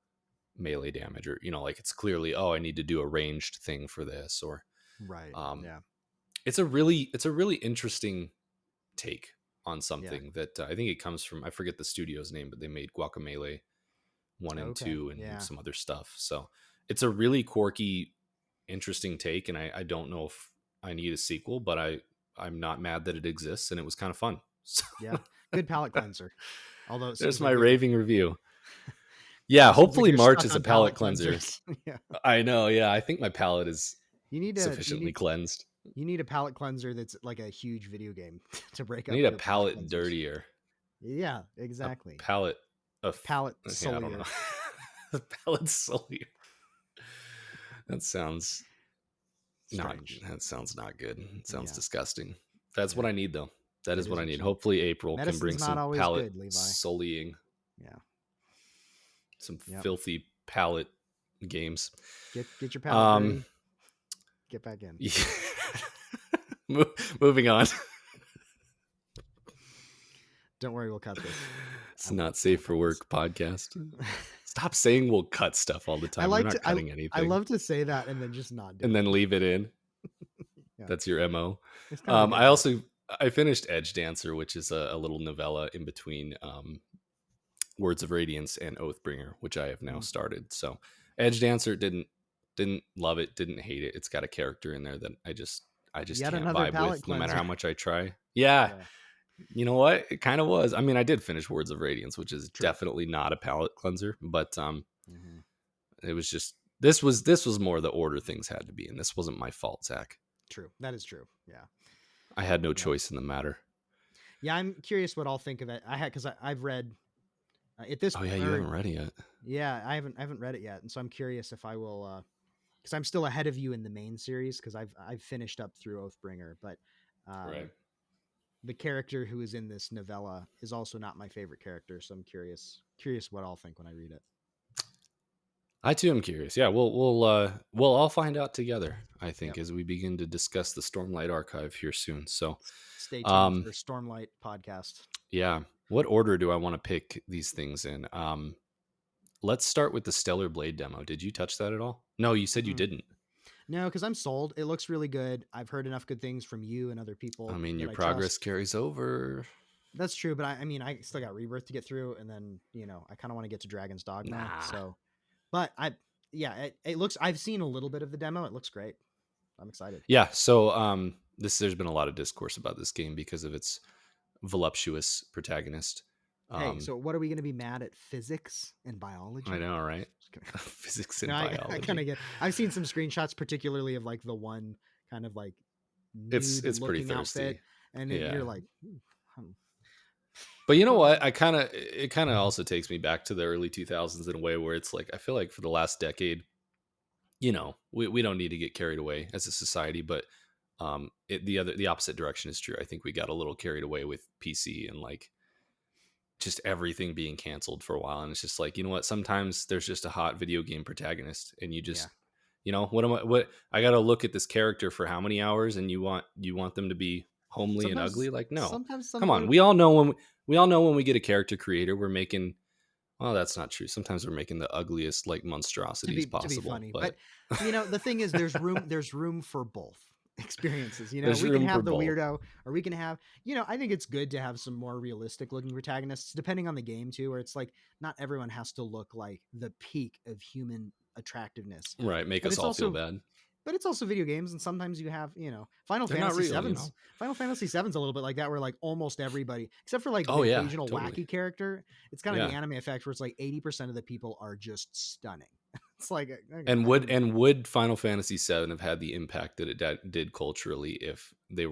melee damage, or like it's clearly, oh, I need to do a ranged thing for this, or Right. um Yeah. it's a really interesting take on Yeah. something that I think it comes from, I forget the studio's name, but they made Guacamelee 1 and Okay. 2 and Yeah. some other stuff. So it's a really quirky, interesting take, and I don't know if I need a sequel, but I'm not mad that it exists, and it was kind of fun. So Yeah. Good palate cleanser. Although it there's seems my like you're raving review. Yeah, seems like hopefully you're March stuck is a on palate palate cleanser. cleansers. Yeah. I know, yeah, I think my palate is You need a sufficiently cleansed. you need a palate cleanser that's like a huge video game to break I up need a your palate palate cleansers. dirtier. Yeah, A exactly. palate of Palate yeah, I don't know. solier. A palate sully. That sounds not Strange. that sounds not good. It sounds Yeah. disgusting. That's what Yeah. I need though. That It is is what I what need. you need. Hopefully April can Medicine's bring not some always palate good, Levi. sullying, Yeah. some Yep. filthy palate games. Get your palate Um dirty. Get back in. yeah. Moving on. Don't worry, we'll cut this. It's I won't. not I safe won't for cut this. work podcast. Stop saying we'll cut stuff all the I time. We're like not to. cutting I anything. love to say that and then just not do And it. then leave it in. Yeah. That's your MO. It's kind of a good I bit. also I finished Edge Dancer, which is a little novella in between Words of Radiance and Oathbringer, which I have now Mm. started. So Edge Dancer didn't love it, didn't hate it. It's got a character in there that I just Yet can't another vibe palate with, no matter cleanser. how much I try. Yeah, Yeah. you know what? It kind of was. I mean, I did finish Words of Radiance, which is True. definitely not a palate cleanser, but Hmm. it was just this was more the order things had to be, and this wasn't my fault, Zach. True. That is true. Yeah. I had no Yep. choice in the matter. Yeah. I'm curious what I'll think of it. I had because I've read at this Oh yeah, you or haven't read it yet. yeah, I haven't read it yet, and so I'm curious if I will because I'm still ahead of you in the main series because I've finished up through Oathbringer, but Right. the character who is in this novella is also not my favorite character, so I'm curious what I'll think when I read it. I too am curious. Yeah, we'll all find out together, I think, Yep. as we begin to discuss the Stormlight archive here soon. So, Stay tuned um for Stormlight podcast. yeah, what order do I want to pick these things in? Let's start with the Stellar Blade demo. Did you touch that at all? No, you said you Mm-mm. didn't. No, because I'm sold. It looks really good. I've heard enough good things from you and other I people mean, that your I progress trust. carries over. That's true, but I mean, I still got Rebirth to get through, and then I kind of want to get to Dragon's Dogma. Nah. So, but yeah, it looks. I've seen a little bit of the demo. It looks great. I'm excited. Yeah, so there's been a lot of discourse about this game because of its voluptuous protagonist. Hey, Um so what are we going to be mad at physics and I biology? know, right? Just kidding. Physics No, and I kind biology. of get. I've seen some screenshots, particularly of like the one kind of like nude It's pretty looking outfit, thirsty. and Yeah. you're like, "Ooh, But you know well, what? It kind of also takes me back to the early 2000s in a way where it's like I feel like for the last decade, we don't need to get carried away as a society, but the opposite direction is true. I think we got a little carried away with PC and like just everything being canceled for a while, and it's just like, you know what, sometimes there's just a hot video game protagonist and you yeah." just, what I gotta look at this character for how many hours, and you want them to be homely and ugly? Sometimes, Like, no. sometimes some Come on, photo we all know when we get a character creator, we're making, well, that's not true, sometimes we're making the ugliest like monstrosities to be possible, funny, but but the thing is, there's room for both experiences. there's We can room for have the both. weirdo, or we can have, I think it's good to have some more realistic looking protagonists, depending on the game too, where it's like not everyone has to look like the peak of human attractiveness, Right, make but us it's all feel also bad. video games, and sometimes you have, Final They're not Fantasy real, 7's Final Fantasy 7's a little bit like that, where like almost everybody, except for like Oh the yeah, occasional totally. wacky character, it's kind of the Yeah. anime effect where it's like 80% of the people are just stunning. It's like, okay, And I didn't. would Final Fantasy VII have had the impact that did culturally if they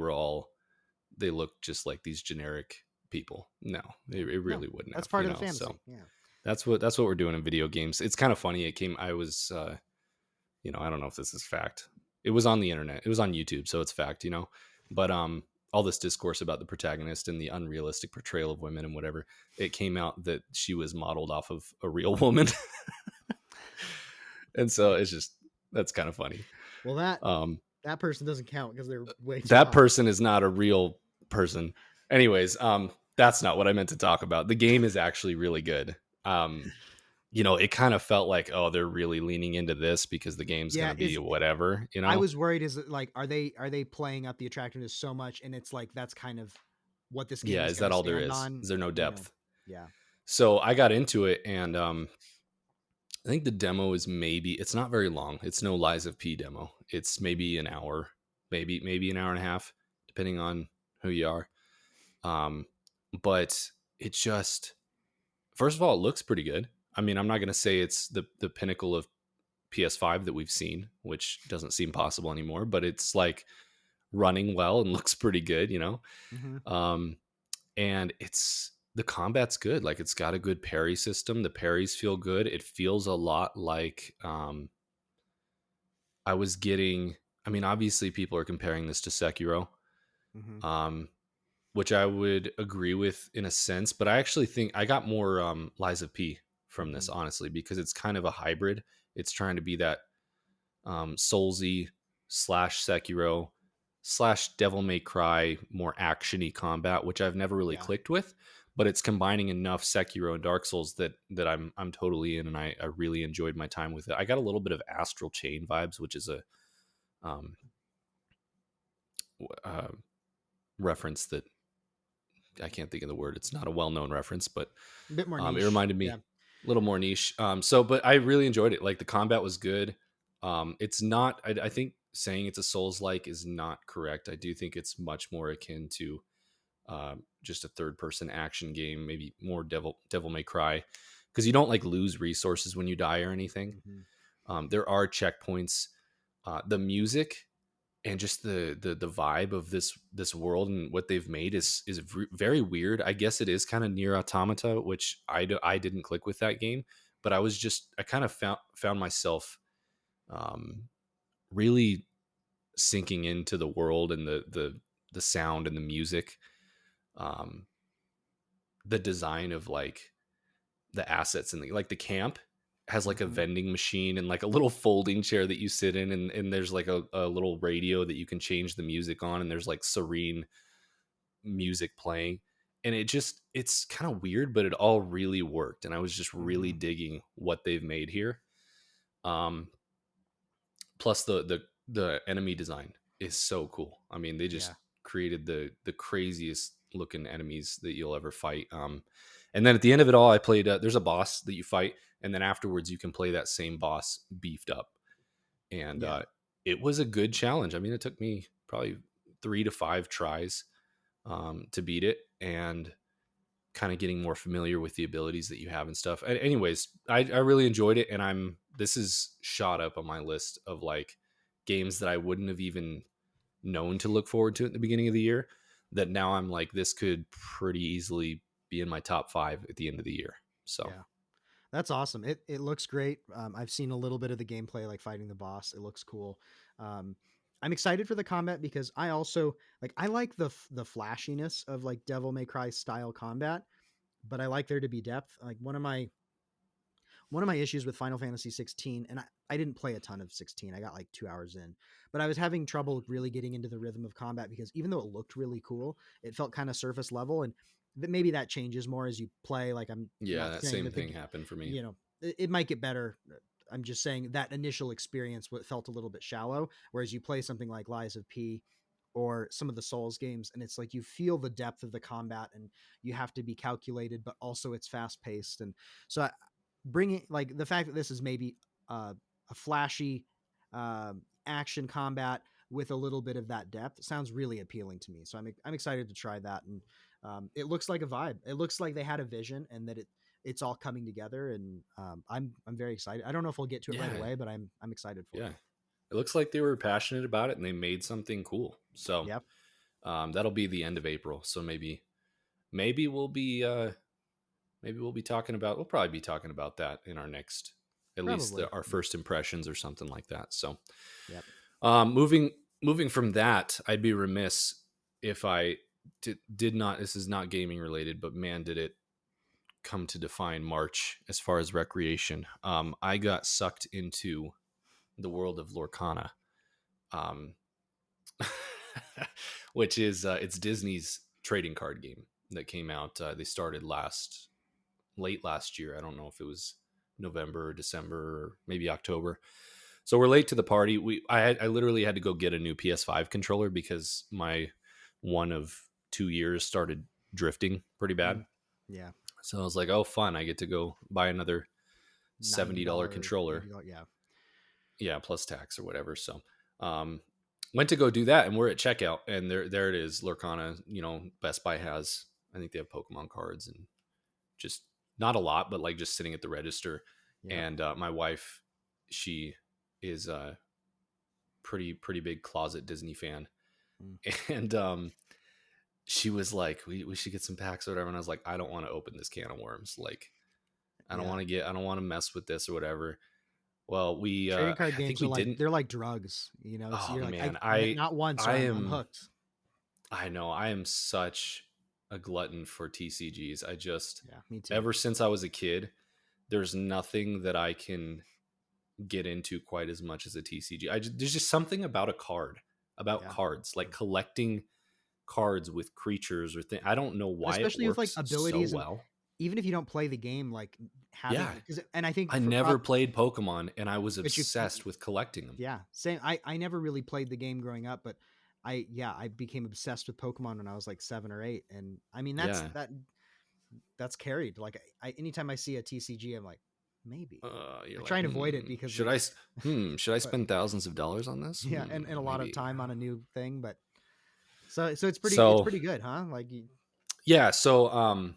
looked just like these generic people? No, Yeah, it no, really wouldn't that's have. part of the So fantasy. Yeah. that's what we're doing in video games. It's kind of funny. It came. I was, I don't know if this is fact. It was on the internet. It was on YouTube, so it's fact. But all this discourse about the protagonist and the unrealistic portrayal of women and whatever. It came out that she was modeled off of a real woman, and so Hey, it's just that's kind of funny. well, that Um, that person doesn't count because they're way too that hot. person is not a real person. Anyways, that's not what I meant to talk about. The game is actually really good. It kind of felt like, oh, they're really leaning into this because the game's Yeah, gonna be is whatever, I was worried, is it like, are they playing up the attractiveness so much, and it's like that's kind of what this game Yeah, is is going that to all there stand is? on, Is there no you know. depth? Yeah. So I got into it, and I think the demo is it's not very long. It's no Lies of P demo. It's maybe an hour, maybe an hour and a half, depending on who you are. Um, but it just, first of all, it looks pretty good. I mean, I'm not going to say it's the pinnacle of PS5 that we've seen, which doesn't seem possible anymore, but it's like running well and looks pretty good. Hmm. Um, and the combat's good. Like, it's got a good parry system. The parries feel good. It feels a lot like I was getting. I mean, obviously, people are comparing this to Sekiro, Hmm. um, which I would agree with in a sense. But I actually think I got more Lies of P from this, Hmm. honestly, because it's kind of a hybrid. It's trying to be that Soulsy slash Sekiro slash Devil May Cry more actiony combat, which I've never really Yeah. clicked with, but it's combining enough Sekiro and Dark Souls that I'm totally in, and I really enjoyed my time with it. I got a little bit of Astral Chain vibes, which is a um, uh, reference that I can't think of the word. It's not a well known reference, but A bit more it niche. reminded me Yeah. a little more niche. But I really enjoyed it. Like, the combat was good. It's not. I think saying it's a Souls like is not correct. I do think it's much more akin to just a third person action game, maybe more Devil May Cry, because you don't like lose resources when you die or anything. Hmm. There are checkpoints. The music and just the vibe of this world and what they've made is very weird. I guess it is kind of near Automata, which I didn't click with that game, but I kind of found myself um, really sinking into the world and the sound and the music, um, the design of like the assets and like the camp. has like a Mhm. vending machine and like a little folding chair that you sit in, and there's like a little radio that you can change the music on, and there's like serene music playing. And it's kind of weird, but it all really worked. And I was just really Mhm. digging what they've made here. Um, Plus the enemy design is so cool. I mean, they just Yeah. created the craziest looking enemies that you'll ever fight. And then at the end of it all, I played. There's a boss that you fight, and then afterwards you can play that same boss beefed up. And Yeah. it was a good challenge. I mean, it took me probably 3 to 5 tries to beat it, and kind of getting more familiar with the abilities that you have and stuff. Anyways, I really enjoyed it, and this is shot up on my list of like games that I wouldn't have even known to look forward to at the beginning of the year. That now I'm like, this could pretty easily be in my top 5 at the end of the year. So Yeah. That's awesome. It looks great. I've seen a little bit of the gameplay, like fighting the boss. It looks cool. Um, I'm excited for the combat because I also I like the flashiness of like Devil May Cry style combat, but I like there to be depth. Like one of my issues with Final Fantasy 16, and I didn't play a ton of 16. I got like 2 hours in, but I was having trouble really getting into the rhythm of combat because even though it looked really cool, it felt kind of surface level. And maybe that changes more as you play. Like I'm yeah, not that saying same that thing happened for me. it might get better. I'm just saying that initial experience felt a little bit shallow. Whereas you play something like Lies of P or some of the Souls games, and it's like you feel the depth of the combat, and you have to be calculated, but also it's fast paced. And so bringing like the fact that this is maybe a flashy action combat with a little bit of that depth sounds really appealing to me. So I'm excited to try that, and it looks like a vibe. It looks like they had a vision and that it's all coming together, and I'm very excited. I don't know if we'll get to it right Yeah, away, but I'm excited for yeah. it. It looks like they were passionate about it and they made something cool. So Yep, that'll be the end of April. So maybe we'll be talking about, we'll probably be talking about that in our next, at least probably. our Yeah. first impressions or something like that. So Yep. moving from that, I'd be remiss if I did not, this is not gaming related, but man, did it come to define March as far as recreation. I got sucked into the world of Lorcana, um, which is it's Disney's trading card game that came out. They started late last year. I don't know if it was November or December or maybe October. So we're late to the party. I literally had to go get a new PS5 controller because my one of 2 years started drifting pretty bad. Mm. Yeah. So I was like, oh, fun! I get to go buy another $70 $90, controller. $80. Yeah. Yeah, plus tax or whatever. So um went to go do that, and we're at checkout, and there it is, Lorcana. Best Buy has, I think they have Pokemon cards, and just not a lot, but like just sitting at the register. Yep. And my wife, she is a pretty big closet Disney fan. Mm. And she was like, we should get some packs or whatever. And I was like, I don't want to open this can of worms. Like, Yeah. I don't want to mess with this or whatever. Well, Trading card I think games we are like didn't. they're like drugs, you know. So Oh you're like, man, not once or I I'm am hooked. I know I am such a glutton for TCGs. I just, Yeah, me too. ever since I was a kid, there's nothing that I can get into quite as much as a TCG. There's just something about about Yeah. cards, like collecting cards with creatures or things. I don't know But why it especially with like works so abilities, and well. even if you don't play the game, like having Yeah, because and I think I for never played Pokemon, and I was but you obsessed with collecting them. yeah, same. I never really played the game growing up, but I became obsessed with Pokemon when I was like 7 or 8, and I mean Yeah, that's carried. Like anytime I see a TCG, I'm like maybe you're I like, try and avoid it because should it, I? Should I but spend thousands of dollars on this? yeah, and a lot of Maybe. time on a new thing, but it's So pretty good, huh? Like yeah, so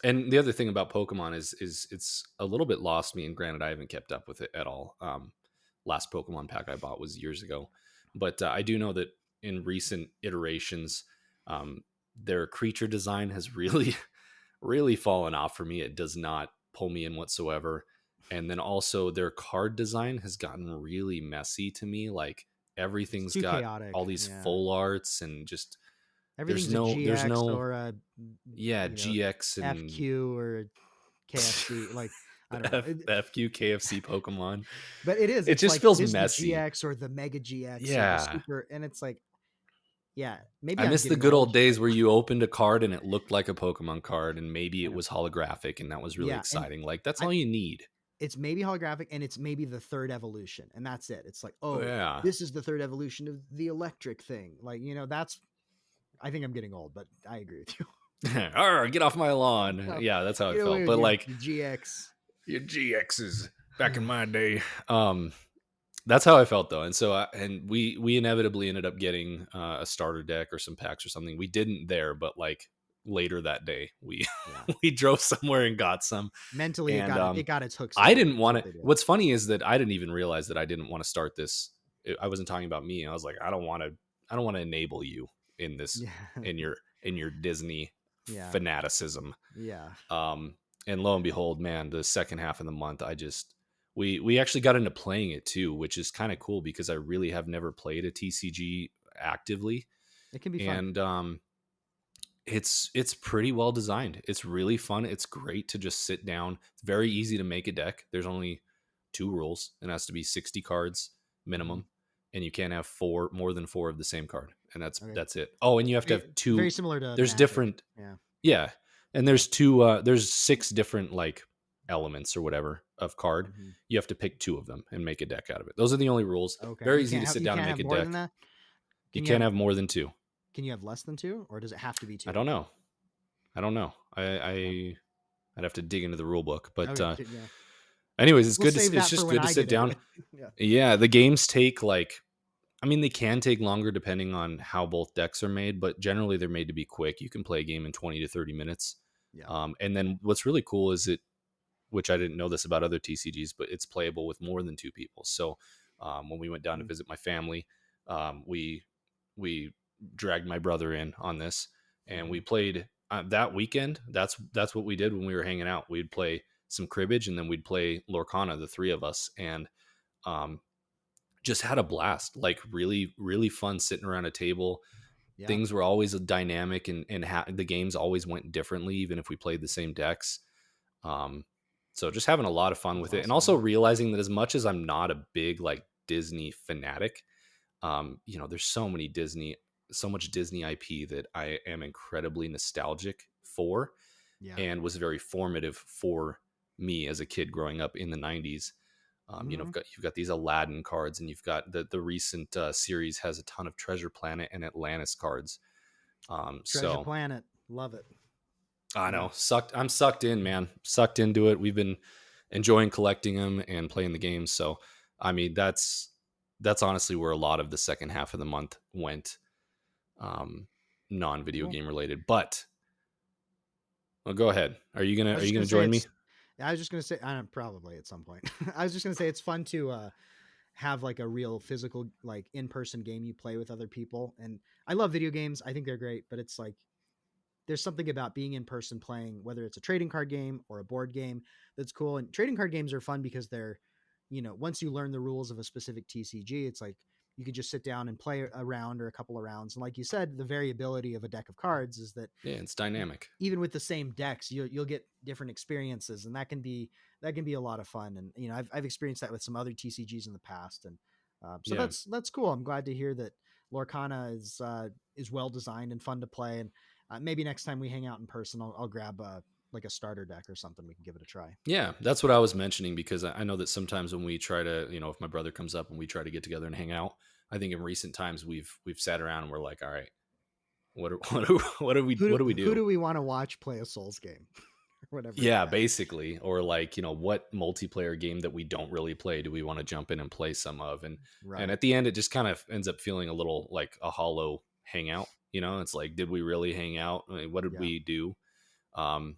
and the other thing about Pokemon is it's a little bit lost me, and granted I haven't kept up with it at all. Last Pokemon pack I bought was years ago, but I do know that in recent iterations, um, their creature design has really really fallen off for me. It does not pull me in whatsoever. And then also their card design has gotten really messy to me. Like it's everything's too got all chaotic. these Yeah, full arts, and just everything's a there's GX no or a yeah, you know GX and FQ or KFC. Like I don't The know. the FQ KFC Pokemon. But it is. It It's just like feels it is the messy. GX or the Mega GX or the Yeah. Super, and it's like, yeah, maybe I I'm miss the getting good old, old days but where you opened a card and it looked like a Pokemon card and maybe I it know. was holographic and that was really Yeah, and exciting. Like that's I all you need. it's maybe holographic and it's maybe the third evolution, and that's it. It's like, oh, Yeah. this is the third evolution of the electric thing. Like, that's. I think I'm getting old, but I agree with you. Arr, get off my lawn. No, Yeah, that's how I get away felt. with But like your GX. your GXs back in my day. That's how I felt though. And so and we inevitably ended up getting a starter deck or some packs or something. We didn't there, but like later that day we Yeah, we drove somewhere and got some. mentally And it got its hooks I into you. didn't Is want what to. they do. What's funny is that I didn't even realize that I didn't want to start this. I wasn't talking about me. I was like, I don't want to enable you in this, Yeah, in your Disney yeah, fanaticism. yeah. Um, and lo and behold, man, the second half of the month, we actually got into playing it too, which is kind of cool because I really have never played a TCG actively, It can be fun. and it's pretty well designed. It's really fun. It's great to just sit down. It's very easy to make a deck. There's only two rules. It has to be 60 cards Hmm. minimum, and you can't have more than four of the same card, and Okay, that's it. Oh, and you have to have very two. similar to There's Magic. different. Yeah. Yeah, and there's two. There's six different like elements or whatever of card. Hmm. You have to pick two of them and make a deck out of it. Those are the only rules. Okay, Very easy to sit you down and can't make have a more than deck. that. You Can you can't have have more than two. can you have less than two, or does it have to be I two? don't know. I don't know. Yeah. I'd have to dig into the rule book, but Okay. Yeah. anyways, We'll save it's that for just when good to I sit get into down. it. Yeah. Yeah, the games take like I mean they can take longer depending on how both decks are made, but generally they're made to be quick. You can play a game in 20 to 30 minutes. Yeah. And then what's really cool is it which I didn't know this about other TCGs, but it's playable with more than two people. So when we went down to Mm. visit my family, we dragged my brother in on this, and Mm-hmm. we played that weekend. That's what we did when we were hanging out. We'd play some cribbage, and then we'd play Lorcana, the three of us, and um, just had a blast. Like really fun sitting around a table. Yeah. Things were always a dynamic, and the games always went differently, even if we played the same decks. Um, so just having a lot of fun That's with it, and awesome, also man. realizing that as much as I'm not a big like Disney fanatic, there's so much Disney IP that I am incredibly nostalgic for, Yeah. and was very formative for me as a kid growing up in the '90s. Hmm. You've got these Aladdin cards, and you've got the recent series has a ton of Treasure Planet and Atlantis cards. Treasure So Planet. Love it. I Yeah. know. I'm sucked in, man. Sucked into it. We've been enjoying collecting them and playing the games. So, I mean, that's honestly where a lot of the second half of the month went, non-video Cool. game related. But well, go ahead. I was Are just you gonna gonna say join me? it's. I was just gonna say probably at some point. I was just gonna say it's fun to have like a real physical, like in person game you play with other people. And I love video games. I think they're great, but it's like there's something about being in person playing, whether it's a trading card game or a board game, that's cool. And trading card games are fun because they're, once you learn the rules of a specific TCG, it's like you could just sit down and play a round or a couple of rounds. And like you said, the variability of a deck of cards is that Yeah, it's dynamic. even with the same decks, you'll get different experiences, and that can be a lot of fun. And I've experienced that with some other TCGs in the past, and so Yeah. that's cool. I'm glad to hear that Lorcana is well designed and fun to play. And maybe next time we hang out in person, I'll grab like a starter deck or something. We can give it a try. Yeah, that's what I was mentioning because I know that sometimes when we try to, if my brother comes up and we try to get together and hang out, I think in recent times we've sat around and we're like, all right, what do we Who do? do we want to watch play a Souls game or whatever it's Yeah, called? basically. Or like, what multiplayer game that we don't really play do we want to jump in and play some of? And Right. at the end it just kind of ends up feeling a little like a hollow hangout. It's like, did we really hang out? I mean, what did Yeah. we do? Um,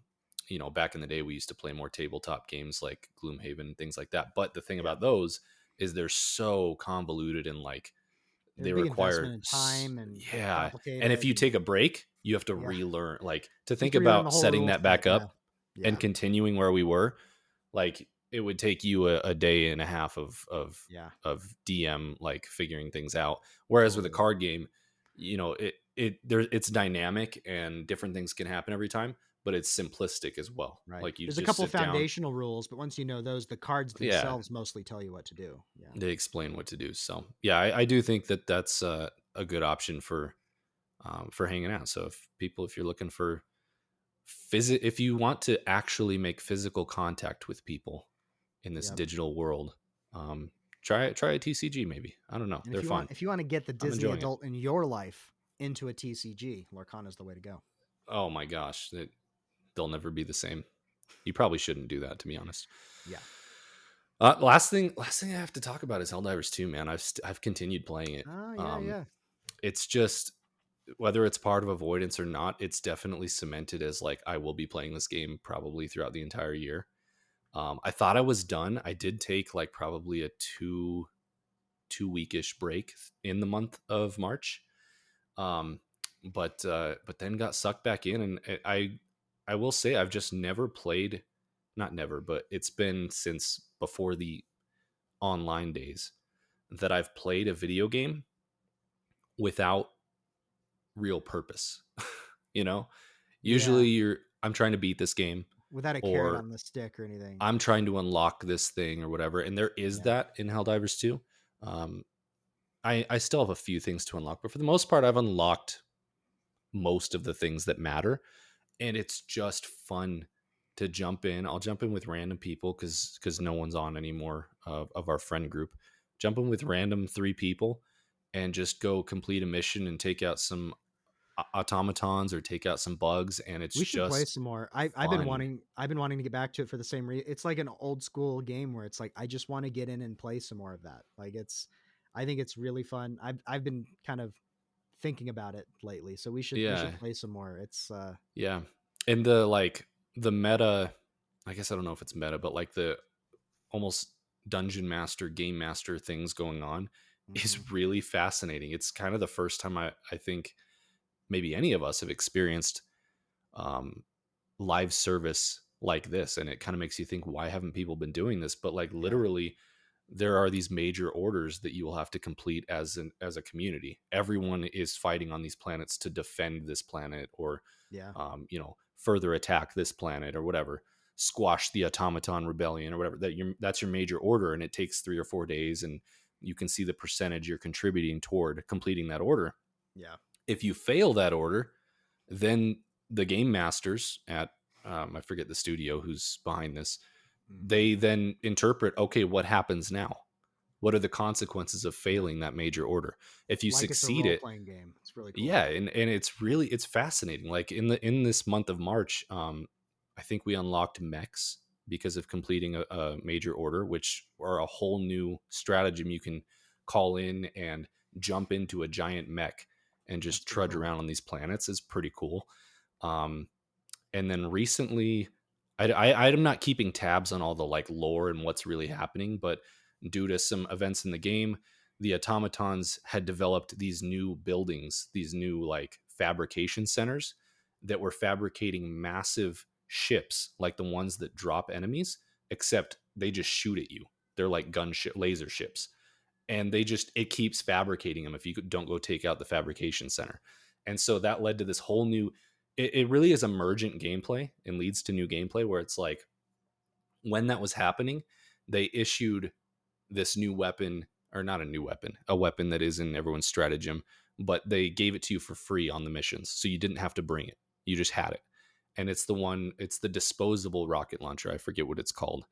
back in the day we used to play more tabletop games like Gloomhaven and things like that. But the thing Yeah. about those is they're so convoluted and like They're a they big investment require in time and yeah. And if complicated, you and take a break, you have to yeah, relearn, like to you have think to relearn the about whole setting rule that set. back Yeah. up and Yeah. continuing where we were, like it would take you a day and a half Yeah. of DM like figuring things out. Whereas with a Totally. card game, it's dynamic and different things can happen every time. but it's simplistic as well. Right. Like you There's a just couple sit down. foundational rules, but once you know those, the cards Yeah, themselves mostly tell you what to do. Yeah. they explain what to do. So yeah, I do think that that's a good option for hanging out. So if you're looking for if you want to actually make physical contact with people in this Yep. digital world, um, try a TCG maybe. I don't know, And they're fun. if you want to get the I'm Disney enjoying it. adult in your life into a TCG, Lorcana is the way to go. Oh my gosh, they'll never be the same. You probably shouldn't do that, to be honest. Yeah. Last thing I have to talk about is Helldivers 2, man. I've continued playing it. Oh, yeah, yeah. It's just whether it's part of avoidance or not, it's definitely cemented as like I will be playing this game probably throughout the entire year. I thought I was done. I did take like probably a two weekish break in the month of March, um, but then got sucked back in, and I will say I've just never played, not never, but it's been since before the online days that I've played a video game without real purpose. you know, Yeah. usually I'm trying to beat this game, Without a carrot or on the stick or anything. I'm trying to unlock this thing or whatever. And there is Yeah. that in Helldivers 2. Um, I still have a few things to unlock, but for the most part, I've unlocked most of the things that matter. And it's just fun to jump in. I'll jump in with random people because no one's on anymore of our friend group. Jump in with random three people and just go complete a mission and take out some automatons or take out some bugs, and it's We should play just some more. fun. I've been wanting to get back to it for the same reason. It's like an old school game where it's like I just want to get in and play some more of that. Like it's I think it's really fun. I've been kind of thinking about it lately. So we should Yeah, play some more. It's yeah. And the meta, I guess I don't know if it's meta, but like the almost dungeon master, game master things going on is mhm. really fascinating. It's kind of the first time I think maybe any of us have experienced um, live service like this, and it kind of makes you think, why haven't people been doing this? But like Yeah. literally, there are these major orders that you will have to complete as a community. Everyone is fighting on these planets to defend this planet, or Yeah. further attack this planet, or whatever, squash the automaton rebellion, or whatever. That's your major order, and it takes 3 or 4 days, and you can see the percentage you're contributing toward completing that order. Yeah. If you fail that order, then the game masters at I forget the studio who's behind this, Mhm. they then interpret, okay, what happens now? What are the consequences of Yeah. failing that major order? If you Like it's a succeed role it, playing game. It's really cool. yeah, and it's fascinating. Like in this month of March, I think we unlocked mechs because of completing a major order, which are a whole new stratagem. You can call in and jump into a giant mech and That's just pretty trudge cool. around on these planets. Is pretty cool. Um, and then recently, I'm not keeping tabs on all the like lore and what's really happening, but due to some events in the game, the automatons had developed these new buildings, these new like fabrication centers that were fabricating massive ships like the ones that drop enemies, except they just shoot at you. They're like laser ships, and it keeps fabricating them if you don't go take out the fabrication center. And so that led to this whole new, it really is emergent gameplay and leads to new gameplay where it's like, when that was happening, they issued this new weapon, or not a new weapon, a weapon that is in everyone's stratagem, but they gave it to you for free on the missions, so you didn't have to bring it, you just had it. And it's the disposable rocket launcher, I forget what it's called,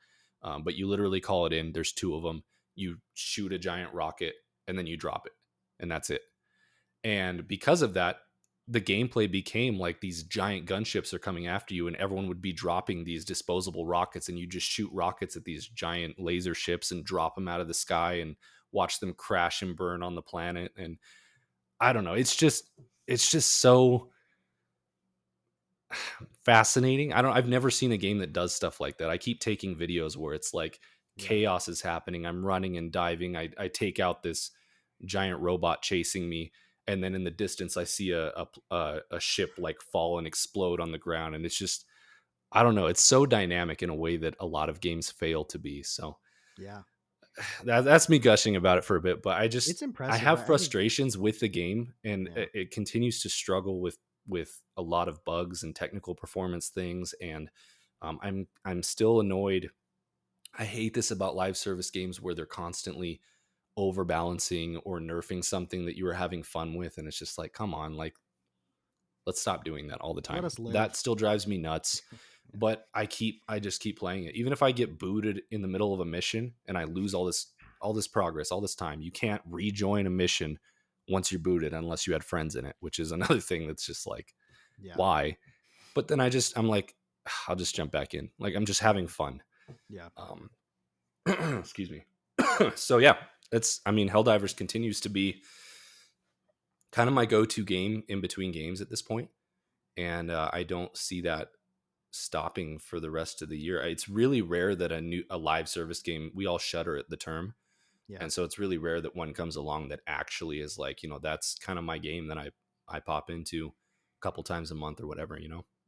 but you literally call it in, there's two of them, you shoot a giant rocket and then you drop it, and that's it. And because of that, the gameplay became like these giant gunships are coming after you, and everyone would be dropping these disposable rockets, and you just shoot rockets at these giant laser ships and drop them out of the sky and watch them crash and burn on the planet. And I don't know, it's just so fascinating. I've never seen a game that does stuff like that. I keep taking videos where it's like Yeah. chaos is happening. I'm running and diving. I take out this giant robot chasing me, and then in the distance I see a ship like fall and explode on the ground, and it's just, I don't know. It's so dynamic in a way that a lot of games fail to be. So Yeah. that's me gushing about it for a bit, but It's I impressive. have I think frustrations with the game, and yeah. it continues to struggle with with a lot of bugs and technical performance things, and I'm still annoyed. I hate this about live service games where they're constantly overbalancing or nerfing something that you were having fun with, and it's just like, come on, like, let's stop doing that all the Let time. us live. That still drives me nuts. Yeah. But I just keep playing it. Even if I get booted in the middle of a mission and I lose all this progress, all this time, you can't rejoin a mission once you're booted unless you had friends in it, which is another thing that's just like, Yeah. why? But then I'm like, I'll just jump back in. Like, I'm just having fun. Yeah. Um, excuse me. So yeah, Helldivers continues to be kind of my go-to game in between games at this point, and I don't see that stopping for the rest of the year. It's really rare that a live service game, we all shudder at the term, Yeah. and so it's really rare that one comes along that actually is like, that's kind of my game that I pop into a couple times a month or whatever.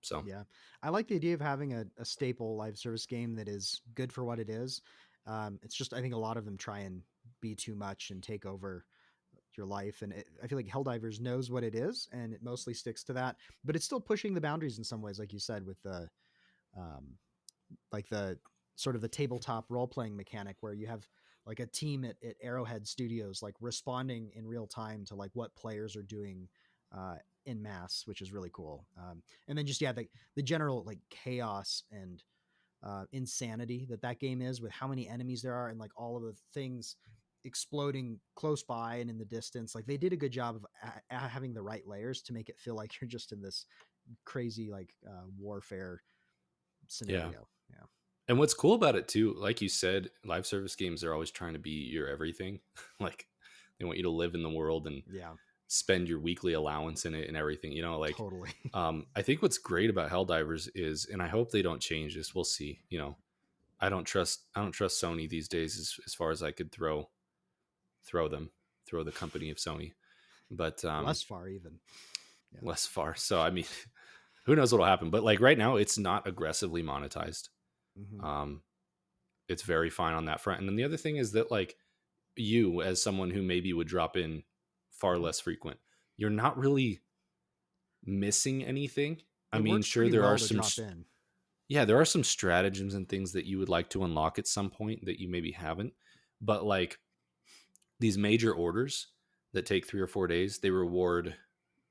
So Yeah. I like the idea of having a staple live service game that is good for what it is. It's just, I think a lot of them try and be too much and take over your life. And I feel like Helldivers knows what it is and it mostly sticks to that, but it's still pushing the boundaries in some ways, like you said, with um, the sort of the tabletop role playing mechanic where you have like a team at Arrowhead Studios, like responding in real time to like what players are doing uh, in mass, which is really cool. And then just, yeah, the general like chaos and insanity that game is with how many enemies there are and like all of the things exploding close by and in the distance. Like they did a good job of having the right layers to make it feel like you're just in this crazy like warfare yeah. scenario. Yeah. And what's cool about it too, like you said, live service games are always trying to be your everything. Like, they want you to live in the world and Yeah, spend your weekly allowance in it and everything. Like, totally. I think what's great about Helldivers is, and I hope they don't change this. We'll see. I don't trust Sony these days as far as I could throw them, throw the company of Sony, but Less far even. Yeah. less far. So who knows what'll happen? But like right now, it's not aggressively monetized. Hmm. Um, it's very fine on that front. And then the other thing is that, like, you as someone who maybe would drop in far less frequent, you're not really missing anything. I It mean, works sure, pretty there are well to some drop in. yeah, there are some stratagems and things that you would like to unlock at some point that you maybe haven't. But like, these major orders that take 3 or 4 days, they reward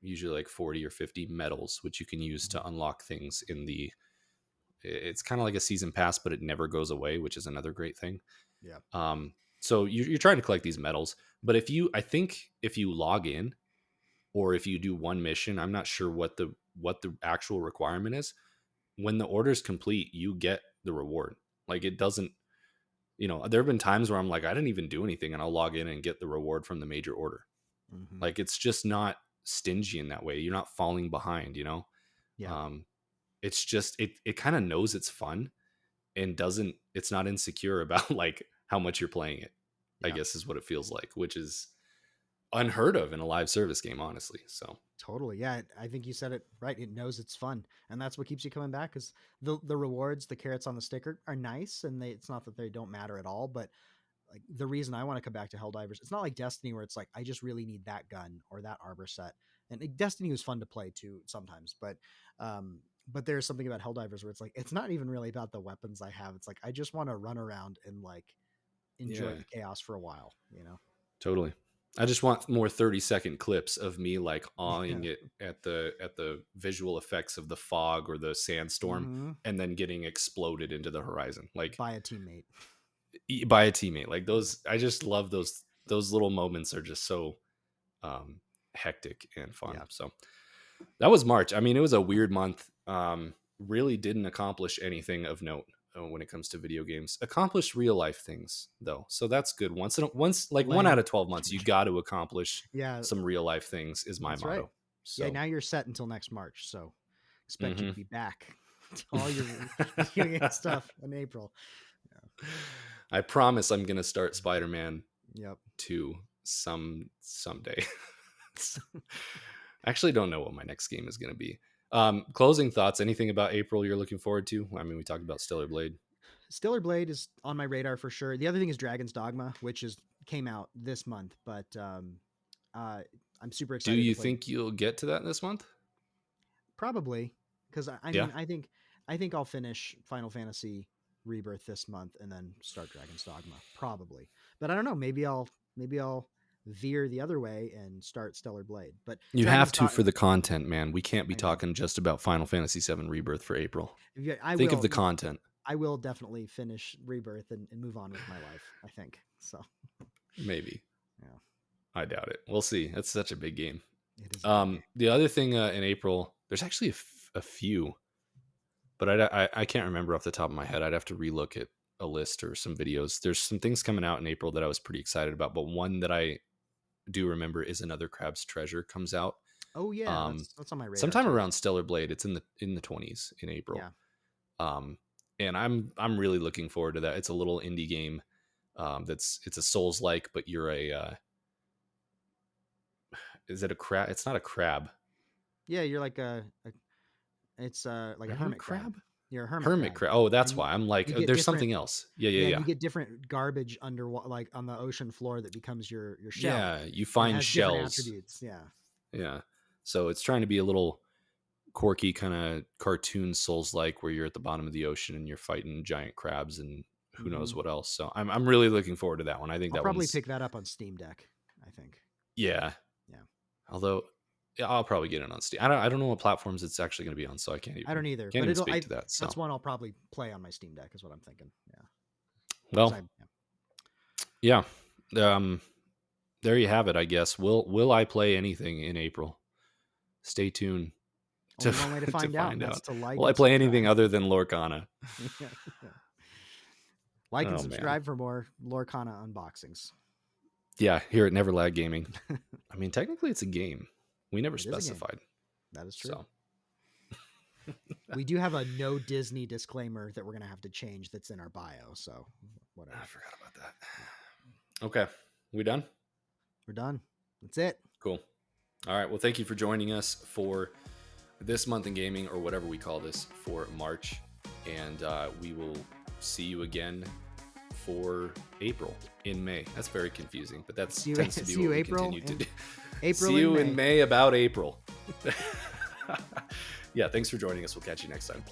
usually like 40 or 50 medals, which you can use Mhm. to unlock things in the. It's kind of like a season pass, but it never goes away, which is another great thing. Yeah. So you're trying to collect these medals, but I think if you log in or if you do one mission, I'm not sure what the actual requirement is. When the order is complete, you get the reward. Like, it doesn't. There have been times where I'm like, I didn't even do anything, and I'll log in and get the reward from the major order. Hmm. Like, it's just not stingy in that way. You're not falling behind. Yeah. Um, it's just it kind of knows it's fun and doesn't. It's not insecure about like how much you're playing it. I Yeah. guess is what it feels like, which is unheard of in a live service game, honestly. So Totally. Yeah. I think you said it right. It knows it's fun. And that's what keeps you coming back because the rewards, the carrots on the sticker are nice. And it's not that they don't matter at all, but like the reason I want to come back to Helldivers, it's not like Destiny where it's like, I just really need that gun or that armor set. And Destiny was fun to play too sometimes, but there's something about Helldivers where it's like, it's not even really about the weapons I have. It's like, I just want to run around and like enjoy yeah, the chaos for a while. totally. I just want more 30-second clips of me like awing Yeah. it at the visual effects of the fog or the sandstorm, Hmm. and then getting exploded into the horizon, like By a teammate. by a teammate. Like, those, I just love those little moments are just so um hectic and fun. Yeah. So that was March. I mean, it was a weird month. Really didn't accomplish anything of note when it comes to video games. Accomplished real life things though, so that's good. Once, like, one out Lame. of 12 months, you got to accomplish Yeah, some real life things. Is my that's right. motto. Yeah, So, now you're set until next March, so expect you to mhm. be back to all your video game stuff in April. Yeah. I promise I'm gonna start Spider-Man Yep. 2 someday. I actually don't know what my next game is gonna be. Closing thoughts. Anything about April you're looking forward to? I mean, we talked about Stellar Blade. Stellar Blade is on my radar for sure. The other thing is Dragon's Dogma, which is came out this month, but uh, I'm super Do excited to you play. think you'll get to that this month? Probably, because I Yeah. mean, I think I'll finish Final Fantasy Rebirth this month and then start Dragon's Dogma, probably. But I don't know. Maybe I'll veer the other way and start Stellar Blade. But You have Dragon's to Dogma, for the content, man. We can't be I know. talking just about Final Fantasy VII Rebirth for April. Yeah, I Think of will. the content. I will definitely finish Rebirth and move on with my life. I think so. Maybe. Yeah, I doubt it. We'll see. It's such a big game. it is a big game. The other thing in April, there's actually a few, but I can't remember off the top of my head. I'd have to relook at a list or some videos. There's some things coming out in April that I was pretty excited about, but one that I do remember is Another Crab's Treasure comes out. Oh yeah, that's on my radar. Sometime too. around Stellar Blade. It's in the 20s in April. Yeah. And I'm really looking forward to that. It's a little indie game. It's a Souls like, but you're a is it a crab? It's not a crab. Yeah, you're like it's like a hermit crab. You're a hermit crab. Oh, that's And why I'm like, you get there's different. something else. Yeah, Yeah, yeah. you get different garbage under like on the ocean floor that becomes your shell. Yeah, you And it find has different shells. attributes. Yeah. Yeah. So it's trying to be a little quirky kind of cartoon Souls like, where you're at the bottom of the ocean and you're fighting giant crabs and who knows what else. So I'm really looking forward to that one. I think I'll that probably one's pick that up on Steam Deck. I think. yeah. Yeah. Although yeah, I'll probably get it on Steam. I don't know what platforms it's actually going to be on, so I can't even. I don't either. Can't But even speak to that. So that's one I'll probably play on my Steam Deck. Is what I'm thinking. Yeah. well, yeah. There you have it. I guess. Will I play anything in April? Stay tuned. Only one way to find out. That's to like. Will I play anything other than Lorcana? Yeah. Like and Oh, subscribe for more Lorcana unboxings. Yeah, here at Neverlag Gaming. I mean, technically, it's a game. We never It is a game. specified. That is true. So. We do have a no Disney disclaimer that we're going to have to change that's in our bio. So whatever. I forgot about that. Okay. We done? We're done. That's it. Cool. All right. Well, thank you for joining us for this month in gaming, or whatever we call this, for March. And we will see you again for April in May. That's very confusing, but that's tends to be what we continue to do. April see you in in May about April. Yeah, thanks for joining us. We'll catch you next time.